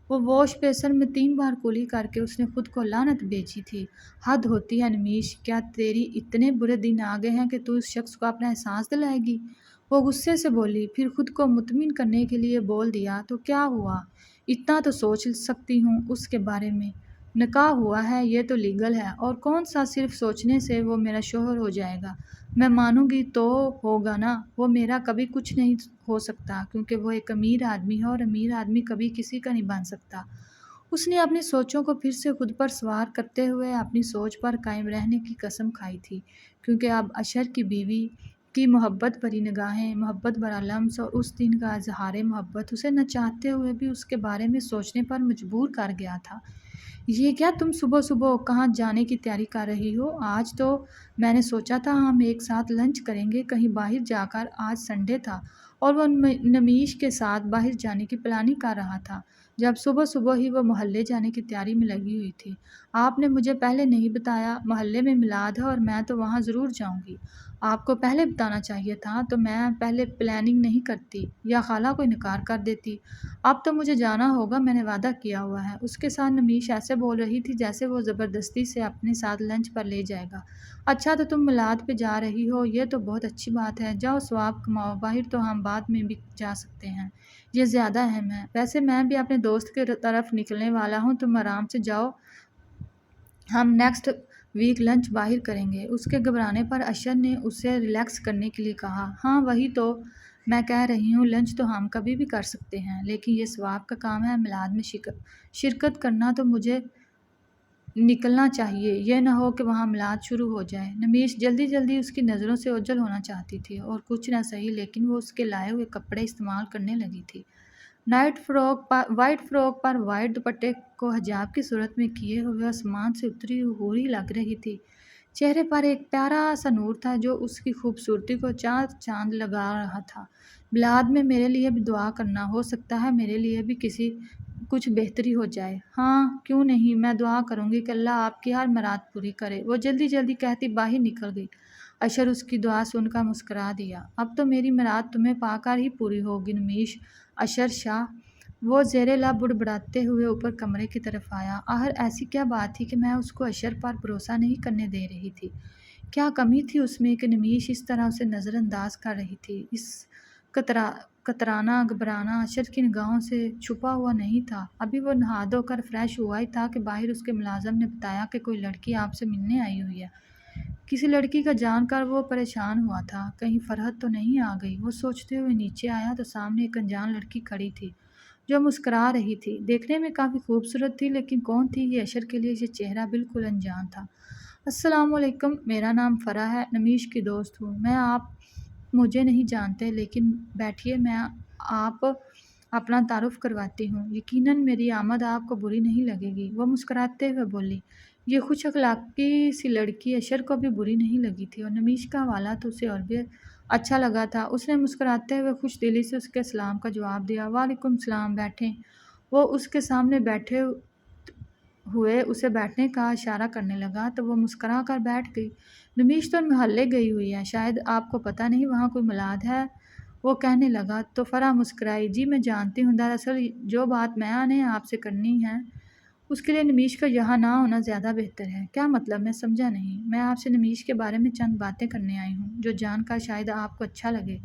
وہ واش بیسن میں 3 بار کلی کر کے اس نے خود کو لعنت بھیجی تھی۔ حد ہوتی ہے نمیش، کیا تیری اتنے برے دن آ گئے ہیں کہ تو اس شخص کو اپنا احساس دلائے گی؟ وہ غصے سے بولی، پھر خود کو مطمئن کرنے کے لیے بول دیا، تو کیا ہوا؟ اتنا تو سوچ سکتی ہوں اس کے بارے میں۔ نکاح ہوا ہے، یہ تو لیگل ہے، اور کون سا صرف سوچنے سے وہ میرا شوہر ہو جائے گا؟ میں مانوں گی تو ہوگا نا، وہ میرا کبھی کچھ نہیں ہو سکتا، کیونکہ وہ ایک امیر آدمی ہے اور امیر آدمی کبھی کسی کا نہیں بن سکتا۔ اس نے اپنی سوچوں کو پھر سے خود پر سوار کرتے ہوئے اپنی سوچ پر قائم رہنے کی قسم کھائی تھی، کیونکہ اب اشر کی بیوی کی محبت بھری نگاہیں، محبت بھرا لمس اور اس دن کا اظہار محبت اسے نہ چاہتے ہوئے بھی اس کے بارے میں سوچنے پر مجبور کر گیا تھا۔ یہ کیا تم صبح صبح کہاں جانے کی تیاری کر رہی ہو؟ آج تو میں نے سوچا تھا ہم ایک ساتھ لنچ کریں گے کہیں باہر جا کر، آج سنڈے تھا اور وہ نمیش کے ساتھ باہر جانے کی پلاننگ کر رہا تھا، جب صبح صبح ہی وہ محلے جانے کی تیاری میں لگی ہوئی تھی۔ آپ نے مجھے پہلے نہیں بتایا، محلے میں میلاد ہے اور میں تو وہاں ضرور جاؤں گی۔ آپ کو پہلے بتانا چاہیے تھا، تو میں پہلے پلاننگ نہیں کرتی یا خالہ کو انکار کر دیتی۔ اب تو مجھے جانا ہوگا، میں نے وعدہ کیا ہوا ہے۔ اس کے ساتھ نمیش ایسے بول رہی تھی جیسے وہ زبردستی سے اپنے ساتھ لنچ پر لے جائے گا۔ اچھا تو تم میلاد پہ جا رہی ہو، یہ تو بہت اچھی بات ہے، جاؤ ثواب کماؤ، باہر تو ہم بعد میں بھی جا سکتے ہیں۔ یہ زیادہ اہم ہے۔ ویسے میں بھی اپنے دوست کی طرف نکلنے والا ہوں، تم آرام سے جاؤ، ہم نیکسٹ ویک لنچ باہر کریں گے۔ اس کے گھبرانے پر اشر نے اسے ریلیکس کرنے کے لیے کہا، ہاں وہی تو میں کہہ رہی ہوں، لنچ تو ہم کبھی بھی کر سکتے ہیں، لیکن یہ ثواب کا کام ہے، میلاد میں شرکت کرنا تو مجھے نکلنا چاہیے، یہ نہ ہو کہ وہاں میلاد شروع ہو جائے۔ نمیش جلدی اس کی نظروں سے اوجھل ہونا چاہتی تھی اور کچھ نہ سہی لیکن وہ اس کے لائے ہوئے کپڑے استعمال کرنے لگی تھی۔ وائٹ فراک پر وائٹ دوپٹے کو حجاب کی صورت میں کیے ہوئے آسمان سے اتری ہوئی لگ رہی تھی۔ چہرے پر ایک پیارا سا نور تھا جو اس کی خوبصورتی کو چاند لگا رہا تھا۔ میلاد میں میرے لیے بھی دعا کرنا، ہو سکتا ہے میرے لیے بھی کچھ بہتری ہو جائے۔ ہاں کیوں نہیں، میں دعا کروں گی کہ اللہ آپ کی ہر مراد پوری کرے، وہ جلدی کہتی باہر نکل گئی۔ اشر اس کی دعا سن کر مسکرا دیا۔ اب تو میری مراد تمہیں پا کر ہی پوری ہوگی نمیش، اشر شاہ۔ وہ زیر لب بڑبڑاتے ہوئے اوپر کمرے کی طرف آیا۔ آخر ایسی کیا بات تھی کہ میں اس کو اشر پر بھروسہ نہیں کرنے دے رہی تھی؟ کیا کمی تھی اس میں کہ نمیش اس طرح اسے نظر انداز کر رہی تھی؟ اس گھبرانا اشر کی نگاہوں سے چھپا ہوا نہیں تھا۔ ابھی وہ نہا دھو کر فریش ہوا ہی تھا کہ باہر اس کے ملازم نے بتایا کہ کوئی لڑکی آپ سے ملنے آئی ہوئی ہے۔ کسی لڑکی کا جان کر وہ پریشان ہوا تھا، کہیں فرحت تو نہیں آ گئی۔ وہ سوچتے ہوئے نیچے آیا تو سامنے ایک انجان لڑکی کھڑی تھی جو مسکرا رہی تھی۔ دیکھنے میں کافی خوبصورت تھی لیکن کون تھی یہ؟ اشر کے لیے یہ چہرہ بالکل انجان تھا۔ السلام علیکم، میرا نام فرح ہے، نمیش کی دوست ہوں۔ آپ مجھے نہیں جانتے لیکن بیٹھیے، میں آپ اپنا تعارف کرواتی ہوں، یقیناً میری آمد آپ کو بری نہیں لگے گی۔ وہ مسکراتے ہوئے بولی۔ یہ خوش اخلاقی سی لڑکی اشر کو بھی بری نہیں لگی تھی اور نمیش کا حوالہ تو اسے اور بھی اچھا لگا تھا۔ اس نے مسکراتے ہوئے خوش دلی سے اس کے سلام کا جواب دیا۔ وعلیکم السلام، بیٹھیں۔ وہ اس کے سامنے بیٹھے ہوئے اسے بیٹھنے کا اشارہ کرنے لگا تو وہ مسکرا کر بیٹھ گئی۔ نمیش تو محلے گئی ہوئی ہے، شاید آپ کو پتہ نہیں وہاں کوئی میلاد ہے، وہ کہنے لگا تو فرح مسکرائی۔ جی میں جانتی ہوں، دراصل جو بات میں نے آپ سے کرنی ہے اس کے لیے نمیش کا یہاں نہ ہونا زیادہ بہتر ہے۔ کیا مطلب؟ میں سمجھا نہیں۔ میں آپ سے نمیش کے بارے میں چند باتیں کرنے آئی ہوں جو جان کر شاید آپ کو اچھا لگے،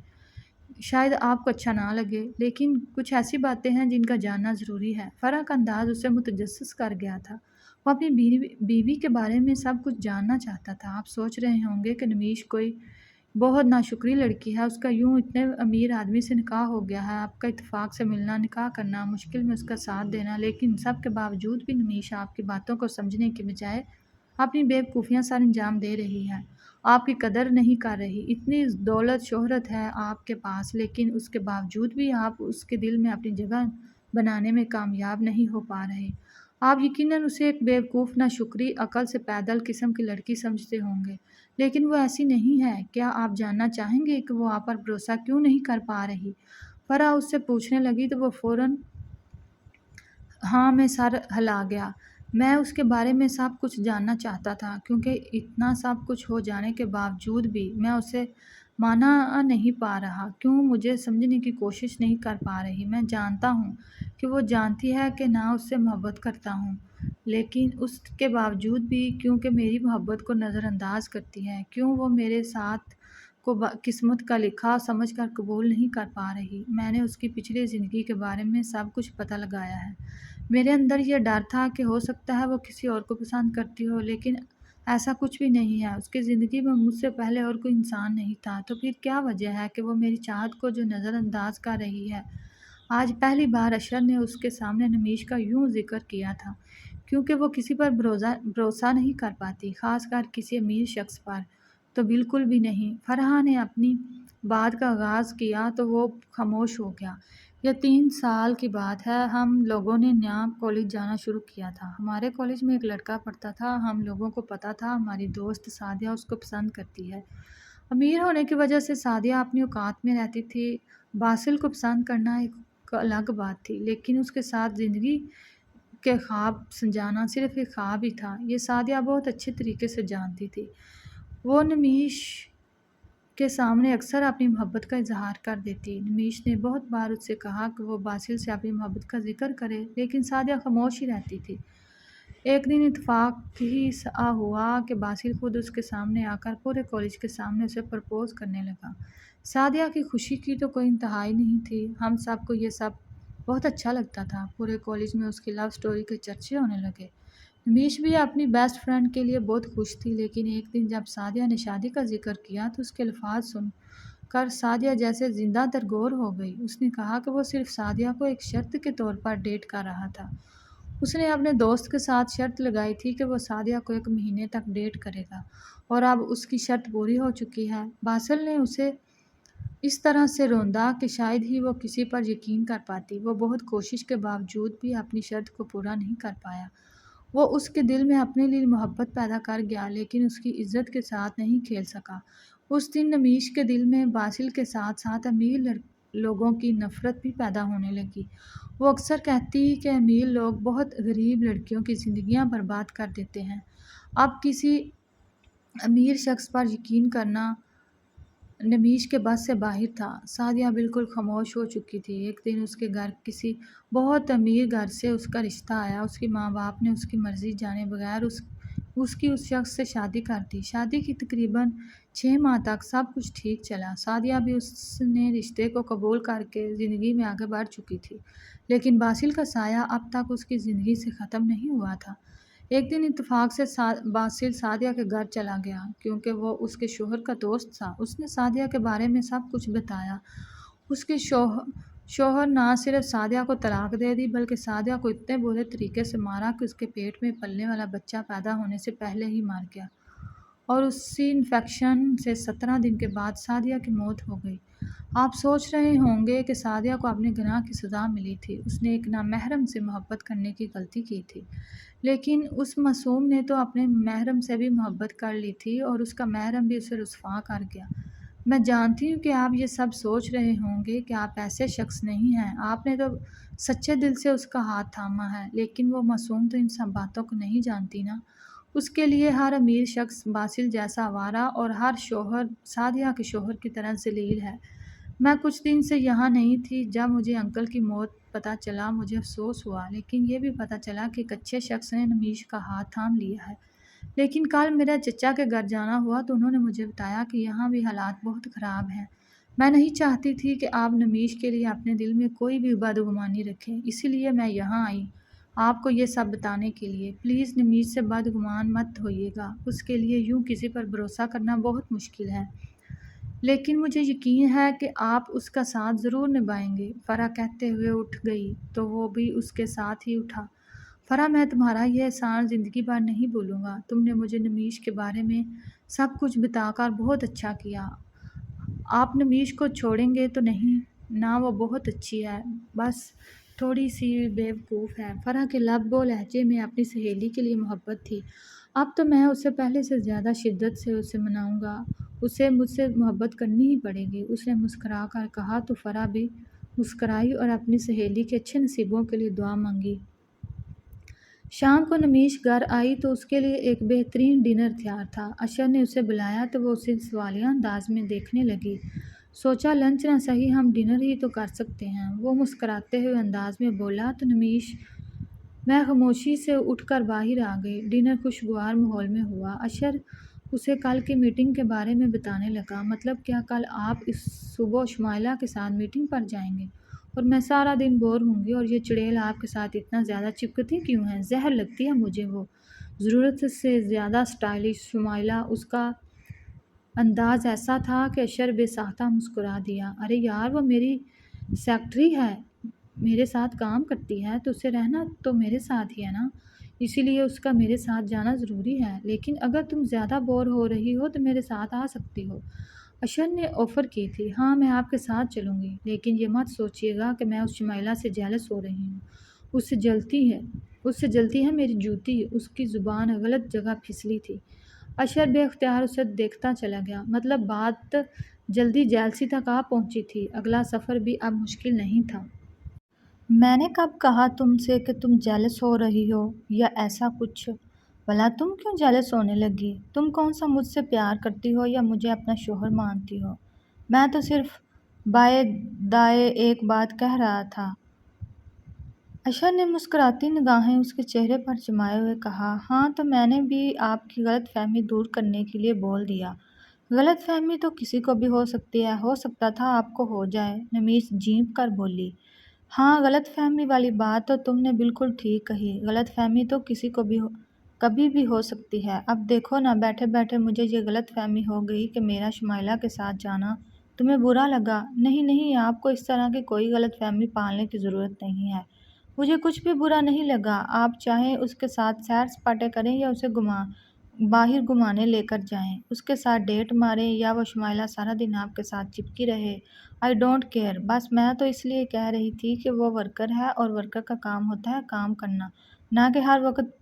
شاید آپ کو اچھا نہ لگے، لیکن کچھ ایسی باتیں ہیں جن کا جاننا ضروری ہے۔ فرح کا انداز اسے متجسس کر گیا تھا، وہ اپنی بیوی کے بارے میں سب کچھ جاننا چاہتا تھا۔ آپ سوچ رہے ہوں گے کہ نمیش کوئی بہت ناشکری لڑکی ہے، اس کا یوں اتنے امیر آدمی سے نکاح ہو گیا ہے، آپ کا اتفاق سے ملنا، نکاح کرنا، مشکل میں اس کا ساتھ دینا، لیکن سب کے باوجود بھی نمیش آپ کی باتوں کو سمجھنے کے بجائے اپنی بے وقوفیاں سر انجام دے رہی ہے، آپ کی قدر نہیں کر رہی۔ اتنی دولت شہرت ہے آپ کے پاس لیکن اس کے باوجود بھی آپ اس کے دل میں اپنی جگہ بنانے میں کامیاب نہیں ہو پا رہے۔ آپ یقیناً اسے ایک بے وقوف، ناشکری، عقل سے پیدل قسم کی لڑکی سمجھتے ہوں گے، لیکن وہ ایسی نہیں ہے۔ کیا آپ جاننا چاہیں گے کہ وہ آپ پر بھروسہ کیوں نہیں کر پا رہی؟ فرح اس سے پوچھنے لگی تو وہ فوراً ہاں میں سر ہلا گیا۔ میں اس کے بارے میں سب کچھ جاننا چاہتا تھا کیونکہ اتنا سب کچھ ہو جانے کے باوجود بھی میں اسے مانا نہیں پا رہا۔ کیوں؟ مجھے سمجھنے کی کوشش نہیں کر پا رہی۔ میں جانتا ہوں کہ وہ جانتی ہے کہ نہ اس سے محبت کرتا ہوں، لیکن اس کے باوجود بھی کیونکہ میری محبت کو نظر انداز کرتی ہے، کیوں وہ میرے ساتھ کو قسمت کا لکھا سمجھ کر قبول نہیں کر پا رہی۔ میں نے اس کی پچھلی زندگی کے بارے میں سب کچھ پتہ لگایا ہے۔ میرے اندر یہ ڈر تھا کہ ہو سکتا ہے وہ کسی اور کو پسند کرتی ہو، لیکن ایسا کچھ بھی نہیں ہے۔ اس کی زندگی میں مجھ سے پہلے اور کوئی انسان نہیں تھا، تو پھر کیا وجہ ہے کہ وہ میری چاہت کو جو نظر انداز کر رہی ہے؟ آج پہلی بار اشر نے اس کے سامنے نمیش کا یوں ذکر کیا تھا کیونکہ وہ کسی پر بھروسہ نہیں کر پاتی، خاص کر کسی امیر شخص پر تو بالکل بھی نہیں۔ فرح نے اپنی بات کا آغاز کیا تو وہ خاموش ہو گیا۔ یہ 3 سال کی بات ہے، ہم لوگوں نے نیا کالج جانا شروع کیا تھا۔ ہمارے کالج میں ایک لڑکا پڑھتا تھا، ہم لوگوں کو پتہ تھا ہماری دوست سعدیہ اس کو پسند کرتی ہے۔ امیر ہونے کی وجہ سے سعدیہ اپنی اوقات میں رہتی تھی، باسل کو پسند کرنا ایک الگ بات تھی، لیکن اس کے ساتھ زندگی کے خواب سنجانا صرف ایک خواب ہی تھا، یہ سعدیہ بہت اچھے طریقے سے جانتی تھی۔ وہ نمیش کے سامنے اکثر اپنی محبت کا اظہار کر دیتی۔ نمیش نے بہت بار اس سے کہا کہ وہ باسل سے اپنی محبت کا ذکر کرے، لیکن سعدیہ خاموش ہی رہتی تھی۔ ایک دن اتفاق ہی سا ہوا کہ باسل خود اس کے سامنے آ کر پورے کالج کے سامنے اسے پرپوز کرنے لگا۔ سعدیہ کی خوشی کی تو کوئی انتہا ہی نہیں تھی۔ ہم سب کو یہ سب بہت اچھا لگتا تھا۔ پورے کالج میں اس کی لو سٹوری کے چرچے ہونے لگے۔ نمیش بھی اپنی بیسٹ فرینڈ کے لیے بہت خوش تھی، لیکن ایک دن جب سعدیہ نے شادی کا ذکر کیا تو اس کے الفاظ سن کر سعدیہ جیسے زندہ درگور ہو گئی۔ اس نے کہا کہ وہ صرف سعدیہ کو ایک شرط کے طور پر ڈیٹ کر رہا تھا۔ اس نے اپنے دوست کے ساتھ شرط لگائی تھی کہ وہ سعدیہ کو 1 مہینے تک ڈیٹ کرے گا، اور اب اس کی شرط پوری ہو چکی ہے۔ باسل نے اسے اس طرح سے روندا کہ شاید ہی وہ کسی پر یقین کر پاتی۔ وہ بہت کوشش کے باوجود بھی اپنی شرط کو پورا نہیں کر پایا۔ وہ اس کے دل میں اپنے لیے محبت پیدا کر گیا، لیکن اس کی عزت کے ساتھ نہیں کھیل سکا۔ اس دن نمیش کے دل میں باسل کے ساتھ ساتھ امیر لوگوں کی نفرت بھی پیدا ہونے لگی۔ وہ اکثر کہتی کہ امیر لوگ بہت غریب لڑکیوں کی زندگیاں برباد کر دیتے ہیں۔ اب کسی امیر شخص پر یقین کرنا نمیش کے بس سے باہر تھا۔ سعدیہ بالکل خاموش ہو چکی تھی۔ ایک دن اس کے گھر کسی بہت امیر گھر سے اس کا رشتہ آیا۔ اس کے ماں باپ نے اس کی مرضی جانے بغیر اس کی اس شخص سے شادی کر دی۔ شادی کی تقریباً 6 ماہ تک سب کچھ ٹھیک چلا۔ سعدیہ بھی اس نے رشتے کو قبول کر کے زندگی میں آگے بڑھ چکی تھی، لیکن باسل کا سایہ اب تک اس کی زندگی سے ختم نہیں ہوا تھا۔ ایک دن اتفاق سے باسل سعدیہ کے گھر چلا گیا، کیونکہ وہ اس کے شوہر کا دوست تھا۔ اس نے سعدیہ کے بارے میں سب کچھ بتایا۔ اس کے شوہر نہ صرف سعدیہ کو طلاق دے دی، بلکہ سعدیہ کو اتنے برے طریقے سے مارا کہ اس کے پیٹ میں پلنے والا بچہ پیدا ہونے سے پہلے ہی مر گیا، اور اسی انفیکشن سے 17 دن کے بعد سعدیہ کی موت ہو گئی۔ آپ سوچ رہے ہوں گے کہ سعدیہ کو اپنے گناہ کی سزا ملی تھی۔ اس نے ایک نامحرم سے محبت کرنے کی غلطی کی تھی، لیکن اس معصوم نے تو اپنے محرم سے بھی محبت کر لی تھی، اور اس کا محرم بھی اسے رسوا کر گیا۔ میں جانتی ہوں کہ آپ یہ سب سوچ رہے ہوں گے کہ آپ ایسے شخص نہیں ہیں، آپ نے تو سچے دل سے اس کا ہاتھ تھاما ہے، لیکن وہ معصوم تو ان سب باتوں کو نہیں جانتی نا۔ اس کے لیے ہر امیر شخص باسل جیسا آوارہ اور ہر شوہر سعدیہ کے شوہر کی طرح ذلیل ہے۔ میں کچھ دن سے یہاں نہیں تھی۔ جب مجھے انکل کی موت پتہ چلا مجھے افسوس ہوا، لیکن یہ بھی پتہ چلا کہ ایک اچھے شخص نے نمیش کا ہاتھ تھام لیا ہے۔ لیکن کل میرے چچا کے گھر جانا ہوا تو انہوں نے مجھے بتایا کہ یہاں بھی حالات بہت خراب ہیں۔ میں نہیں چاہتی تھی کہ آپ نمیش کے لیے اپنے دل میں کوئی بھی بدگمانی رکھیں، اسی لیے میں یہاں آئی آپ کو یہ سب بتانے کے لیے۔ پلیز نمیش سے بدگمان مت ہوئیے گا، اس کے لیے یوں کسی پر بھروسہ کرنا بہت مشکل ہے، لیکن مجھے یقین ہے کہ آپ اس کا ساتھ ضرور نبھائیں گے۔ فرح کہتے ہوئے اٹھ گئی تو وہ بھی اس کے ساتھ ہی اٹھا۔ فرح، میں تمہارا یہ احسان زندگی بھر نہیں بھولوں گا۔ تم نے مجھے نمیش کے بارے میں سب کچھ بتا کر بہت اچھا کیا۔ آپ نمیش کو چھوڑیں گے تو نہیں نا؟ وہ بہت اچھی ہے، بس تھوڑی سی بیوقوف ہے۔ فرح کے لب و لہجے میں اپنی سہیلی کے لیے محبت تھی۔ اب تو میں اسے پہلے سے زیادہ شدت سے اسے مناؤں گا، اسے مجھ سے محبت کرنی ہی پڑے گی، اس نے مسکرا کر کہا۔ تو فرح بھی مسکرائی اور اپنی سہیلی کے اچھے نصیبوں کے لیے دعا مانگی۔ شام کو نمیش گھر آئی تو اس کے لیے ایک بہترین ڈنر تیار تھا۔ اشر نے اسے بلایا تو وہ اسے سوالیہ انداز میں دیکھنے لگی۔ سوچا لنچ نہ سہی ہم ڈنر ہی تو کر سکتے ہیں، وہ مسکراتے ہوئے انداز میں بولا تو نمیش میں خاموشی سے اٹھ کر باہر آ گئی۔ ڈنر خوشگوار ماحول میں ہوا۔ اشر اسے کل کی میٹنگ کے بارے میں بتانے لگا۔ مطلب کیا؟ کل آپ اس صبح شمائلہ کے ساتھ میٹنگ پر جائیں گے، اور میں سارا دن بور ہوں گی، اور یہ چڑیل آپ کے ساتھ اتنا زیادہ چپکتی کیوں ہے؟ زہر لگتی ہے مجھے وہ۔ ضرورت سے زیادہ سٹائلش شمائلہ۔ اس کا انداز ایسا تھا کہ اشر بے ساختہ مسکرا دیا۔ ارے یار، وہ میری سیکرٹری ہے، میرے ساتھ کام کرتی ہے، تو اسے رہنا تو میرے ساتھ ہی ہے نا، اسی لیے اس کا میرے ساتھ جانا ضروری ہے۔ لیکن اگر تم زیادہ بور ہو رہی ہو تو میرے ساتھ آ سکتی ہو، اشر نے آفر کی تھی۔ ہاں، میں آپ کے ساتھ چلوں گی، لیکن یہ مت سوچیے گا کہ میں اس شمائلہ سے جیلس ہو رہی ہوں، اس سے جلتی ہے میری جوتی۔ اس کی زبان غلط جگہ پھسلی تھی۔ اشر بے اختیار اسے دیکھتا چلا گیا۔ مطلب بات جلدی جیلسی تک آ پہنچی تھی، اگلا سفر بھی اب مشکل نہیں تھا۔ میں نے کب کہا تم سے کہ تم جیلس ہو رہی ہو یا ایسا کچھ؟ بھلا تم کیوں جیلس ہونے لگی؟ تم کون سا مجھ سے پیار کرتی ہو یا مجھے اپنا شوہر مانتی ہو؟ میں تو صرف بائے دائے ایک بات کہہ رہا تھا۔ اشر نے مسکراتی نگاہیں اس کے چہرے پر جمائے ہوئے کہا، ہاں تو میں نے بھی آپ کی غلط فہمی دور کرنے کے لیے بول دیا۔ غلط فہمی تو کسی کو بھی ہو سکتی ہے، ہو سکتا تھا آپ کو ہو جائے، نمیش جھینپ کر بولی۔ ہاں، غلط فہمی والی بات تو تم نے بالکل ٹھیک کہی، غلط فہمی تو کسی کو بھی کبھی بھی ہو سکتی ہے۔ اب دیکھو نا، بیٹھے بیٹھے مجھے یہ غلط فہمی ہو گئی کہ میرا شمائلہ کے ساتھ جانا تمہیں برا لگا۔ نہیں نہیں، آپ کو اس طرح کی کوئی غلط فہمی پالنے کی ضرورت نہیں ہے، مجھے کچھ بھی برا نہیں لگا۔ آپ چاہیں اس کے ساتھ سیر سپاٹے کریں یا اسے باہر گھمانے لے کر جائیں، اس کے ساتھ ڈیٹ ماریں یا وہ شمائلہ سارا دن آپ کے ساتھ چپکی رہے، آئی ڈونٹ کیئر۔ بس میں تو اس لیے کہہ رہی تھی کہ وہ ورکر ہے اور ورکر کا کام ہوتا ہے کام کرنا، نہ کہ ہر وقت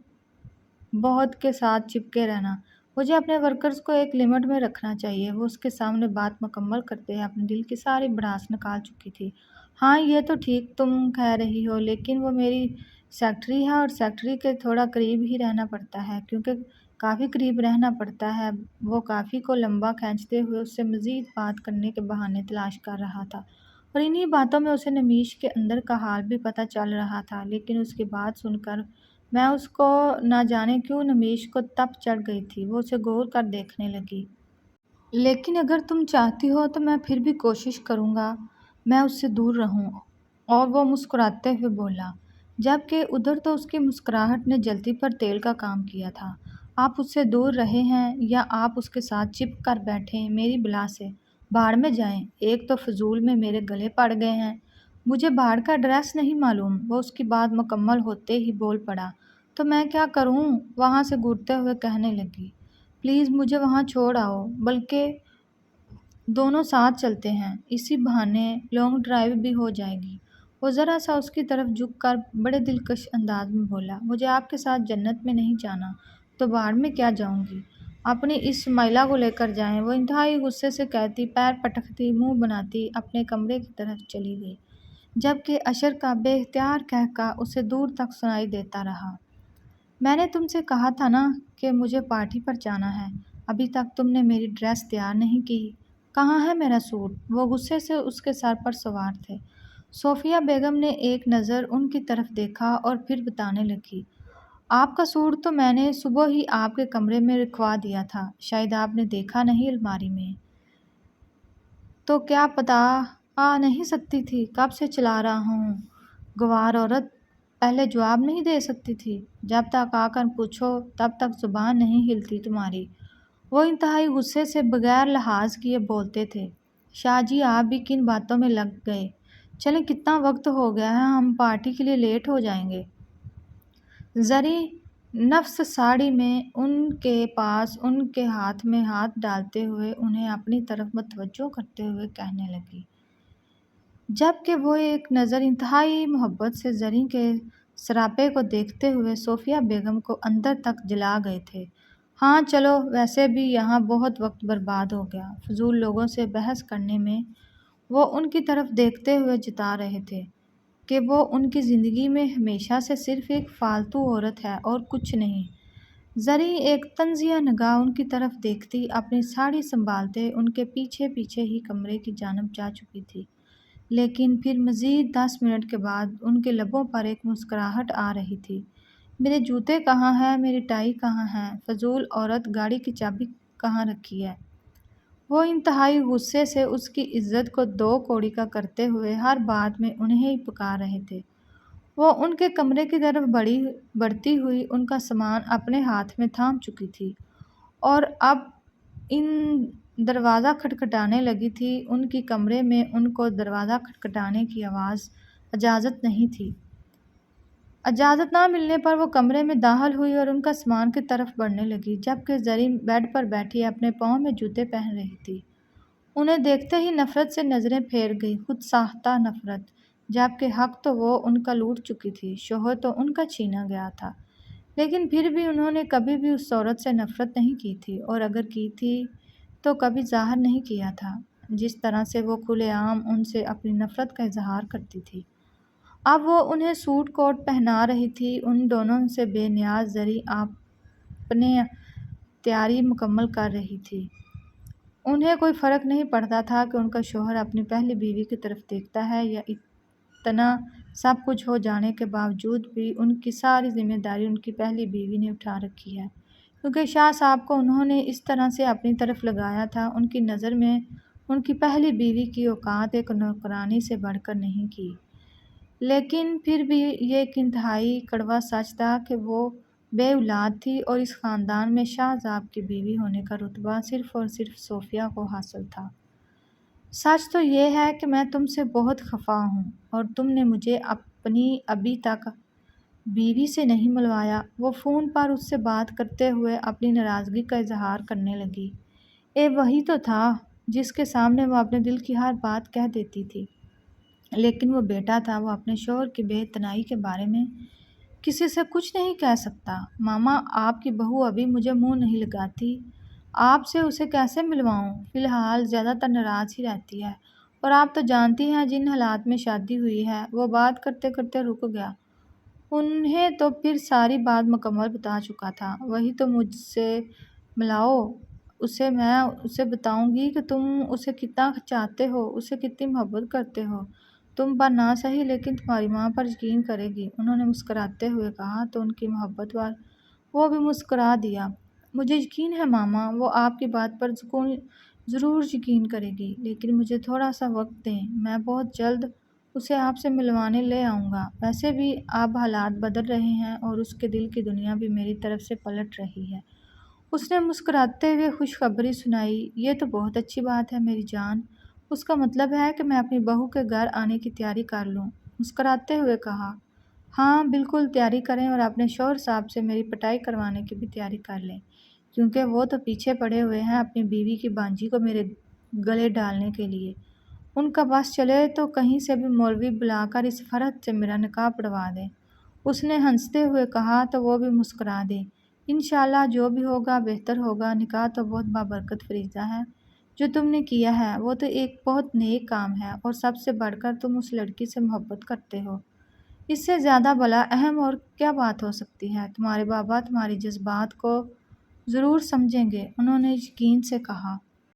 بہت کے ساتھ چپکے رہنا۔ مجھے اپنے ورکرز کو ایک لمٹ میں رکھنا چاہیے۔ وہ اس کے سامنے بات مکمل کرتے ہوئے اپنے دل کی ساری بڑاس نکال چکی تھی۔ ہاں یہ تو ٹھیک تم کہہ رہی ہو، لیکن وہ میری سیکرٹری ہے اور سیکرٹری کے تھوڑا قریب ہی رہنا پڑتا ہے، کیونکہ کافی قریب رہنا پڑتا ہے۔ وہ کافی کو لمبا کھینچتے ہوئے اس سے مزید بات کرنے کے بہانے تلاش کر رہا تھا، اور انہی باتوں میں اسے نمیش کے اندر کا حال بھی پتہ چل رہا تھا، لیکن اس کی بات سن کر میں اس کو نہ جانے کیوں نمیش کو تپ چڑھ گئی تھی۔ وہ اسے غور کر دیکھنے لگی۔ لیکن اگر تم چاہتی ہو تو میں پھر بھی کوشش کروں گا میں اس سے دور رہوں، اور وہ مسکراتے ہوئے بولا، جبکہ ادھر تو اس کی مسکراہٹ نے جلتی پر تیل کا کام کیا تھا۔ آپ اس سے دور رہے ہیں یا آپ اس کے ساتھ چپک کر بیٹھے میری بلا سے بھاڑ میں جائیں، ایک تو فضول میں میرے گلے پڑ گئے ہیں، مجھے بھاڑ کا ایڈریس نہیں معلوم۔ وہ اس کی بات مکمل ہوتے ہی بول پڑا، تو میں کیا کروں؟ وہاں سے گھورتے ہوئے کہنے لگی، پلیز مجھے وہاں چھوڑ آؤ، بلکہ دونوں ساتھ چلتے ہیں، اسی بہانے لانگ ڈرائیو بھی ہو جائے گی۔ وہ ذرا سا اس کی طرف جھک کر بڑے دلکش انداز میں بولا، مجھے آپ کے ساتھ جنت میں نہیں جانا تو بھاڑ میں کیا جاؤں گی؟ اپنی اس شمائلہ کو لے کر جائیں۔ وہ انتہائی غصے سے کہتی، پیر پٹکتی، منہ بناتی اپنے کمرے کی طرف چلی گئی، جبکہ اشر کا بے اختیار قہقہ اسے دور تک سنائی دیتا رہا۔ میں نے تم سے کہا تھا نا کہ مجھے پارٹی پر جانا ہے، ابھی تک تم نے میری ڈریس تیار نہیں کی، کہاں ہے میرا سوٹ؟ وہ غصے سے اس کے سر پر سوار تھے۔ صوفیہ بیگم نے ایک نظر ان کی طرف دیکھا اور پھر بتانے لگی، آپ کا سوٹ تو میں نے صبح ہی آپ کے کمرے میں رکھوا دیا تھا، شاید آپ نے دیکھا نہیں الماری میں تو کیا پتہ آ نہیں سکتی تھی، کب سے چلا رہا ہوں۔ گوار عورت پہلے جواب نہیں دے سکتی تھی، جب تک آ کر پوچھو تب تک زبان نہیں ہلتی تمہاری۔ وہ انتہائی غصے سے بغیر لحاظ کیے بولتے تھے، شاہ جی آپ بھی کن باتوں میں لگ گئے، چلیں کتنا وقت ہو گیا ہے، ہم پارٹی کے لیے لیٹ ہو جائیں گے۔ زریں نفس ساڑی میں ان کے پاس ان کے ہاتھ میں ہاتھ ڈالتے ہوئے انہیں اپنی طرف متوجہ کرتے ہوئے کہنے لگی، جبکہ وہ ایک نظر انتہائی محبت سے زریں کے سراپے کو دیکھتے ہوئے صوفیہ بیگم کو اندر تک جلا گئے تھے۔ ہاں چلو، ویسے بھی یہاں بہت وقت برباد ہو گیا، فضول لوگوں سے بحث کرنے میں۔ وہ ان کی طرف دیکھتے ہوئے جتا رہے تھے کہ وہ ان کی زندگی میں ہمیشہ سے صرف ایک فالتو عورت ہے اور کچھ نہیں۔ زریں ایک طنزیہ نگاہ ان کی طرف دیکھتی اپنی ساڑی سنبھالتے ان کے پیچھے پیچھے ہی کمرے کی جانب جا چکی تھی، لیکن پھر مزید 10 منٹ کے بعد ان کے لبوں پر ایک مسکراہٹ آ رہی تھی، میرے جوتے کہاں ہیں، میری ٹائی کہاں ہے، فضول عورت گاڑی کی چابی کہاں رکھی ہے؟ وہ انتہائی غصے سے اس کی عزت کو دو کوڑی کا کرتے ہوئے ہر بات میں انہیں ہی پکار رہے تھے۔ وہ ان کے کمرے کی طرف بڑھتی ہوئی ان کا سامان اپنے ہاتھ میں تھام چکی تھی، اور اب ان دروازہ کھٹکھٹانے لگی تھی۔ ان کی کمرے میں ان کو دروازہ کھٹکھٹانے کی اجازت نہیں تھی۔ اجازت نہ ملنے پر وہ کمرے میں داخل ہوئی اور ان کا سامان کی طرف بڑھنے لگی، جبکہ زریں بیڈ پر بیٹھی اپنے پاؤں میں جوتے پہن رہی تھی۔ انہیں دیکھتے ہی نفرت سے نظریں پھیر گئی، خود ساختہ نفرت، جبکہ حق تو وہ ان کا لوٹ چکی تھی، شوہر تو ان کا چھینا گیا تھا، لیکن پھر بھی انہوں نے کبھی بھی اس عورت سے نفرت نہیں کی تھی، اور اگر کی تھی تو کبھی ظاہر نہیں کیا تھا، جس طرح سے وہ کھلے عام ان سے اپنی نفرت کا اظہار کرتی تھی۔ اب وہ انہیں سوٹ کوٹ پہنا رہی تھی۔ ان دونوں سے بے نیاز زریں اپنی تیاری مکمل کر رہی تھی۔ انہیں کوئی فرق نہیں پڑتا تھا کہ ان کا شوہر اپنی پہلی بیوی کی طرف دیکھتا ہے یا اتنا سب کچھ ہو جانے کے باوجود بھی ان کی ساری ذمہ داری ان کی پہلی بیوی نے اٹھا رکھی ہے، کیونکہ شاہ صاحب کو انہوں نے اس طرح سے اپنی طرف لگایا تھا۔ ان کی نظر میں ان کی پہلی بیوی کی اوقات ایک نوکرانی سے بڑھ کر نہیں کی، لیکن پھر بھی یہ ایک انتہائی کڑوا سچ تھا کہ وہ بے اولاد تھی اور اس خاندان میں شاہ صاحب کی بیوی ہونے کا رتبہ صرف اور صرف صوفیہ کو حاصل تھا۔ سچ تو یہ ہے کہ میں تم سے بہت خفا ہوں اور تم نے مجھے اپنی ابھی تک بیوی سے نہیں ملوایا۔ وہ فون پر اس سے بات کرتے ہوئے اپنی ناراضگی کا اظہار کرنے لگی۔ وہی تو تھا جس کے سامنے وہ اپنے دل کی ہر بات کہہ دیتی تھی، لیکن وہ بیٹا تھا، وہ اپنے شوہر کی بے اعتنائی کے بارے میں کسی سے کچھ نہیں کہہ سکتا۔ ماما، آپ کی بہو ابھی مجھے منہ نہیں لگاتی، آپ سے اسے کیسے ملواؤں؟ فی الحال زیادہ تر ناراض ہی رہتی ہے، اور آپ تو جانتی ہیں جن حالات میں شادی ہوئی ہے۔ وہ بات کرتے کرتے رک گیا۔ انہیں تو پھر ساری بات مکمل بتا چکا تھا۔ وہی تو مجھ سے ملاؤ اسے، میں اسے بتاؤں گی کہ تم اسے کتنا چاہتے ہو، اسے کتنی محبت کرتے ہو۔ تم پر نہ سہی لیکن تمہاری ماں پر یقین کرے گی، انہوں نے مسکراتے ہوئے کہا تو ان کی محبت پر وہ بھی مسکرا دیا۔ مجھے یقین ہے ماما، وہ آپ کی بات پر ضرور یقین کرے گی، لیکن مجھے تھوڑا سا وقت دیں، میں بہت جلد اسے آپ سے ملوانے لے آؤں گا۔ ویسے بھی اب حالات بدل رہے ہیں اور اس کے دل کی دنیا بھی میری طرف سے پلٹ رہی ہے۔ اس نے مسکراتے ہوئے خوشخبری سنائی۔ یہ تو بہت اچھی بات ہے میری جان، اس کا مطلب ہے کہ میں اپنی بہو کے گھر آنے کی تیاری کر لوں؟ مسکراتے ہوئے کہا، ہاں بالکل تیاری کریں، اور اپنے شوہر صاحب سے میری پٹائی کروانے کی بھی تیاری کر لیں، کیونکہ وہ تو پیچھے پڑے ہوئے ہیں اپنی بیوی کی بانجی کو میرے گلے ڈالنے کے لیے۔ ان کا بس چلے تو کہیں سے بھی مولوی بلا کر اس فرد سے میرا نکاح پڑھوا دیں۔ اس نے ہنستے ہوئے کہا تو وہ بھی مسکرا دیں۔ انشاءاللہ جو بھی ہوگا بہتر ہوگا، نکاح تو بہت بابرکت فریضہ ہے جو تم نے کیا ہے، وہ تو ایک بہت نیک کام ہے، اور سب سے بڑھ کر تم اس لڑکی سے محبت کرتے ہو، اس سے زیادہ بھلا اہم اور کیا بات ہو سکتی ہے؟ تمہارے بابا تمہاری جذبات کو ضرور سمجھیں گے، انہوں نے یقین سے کہا۔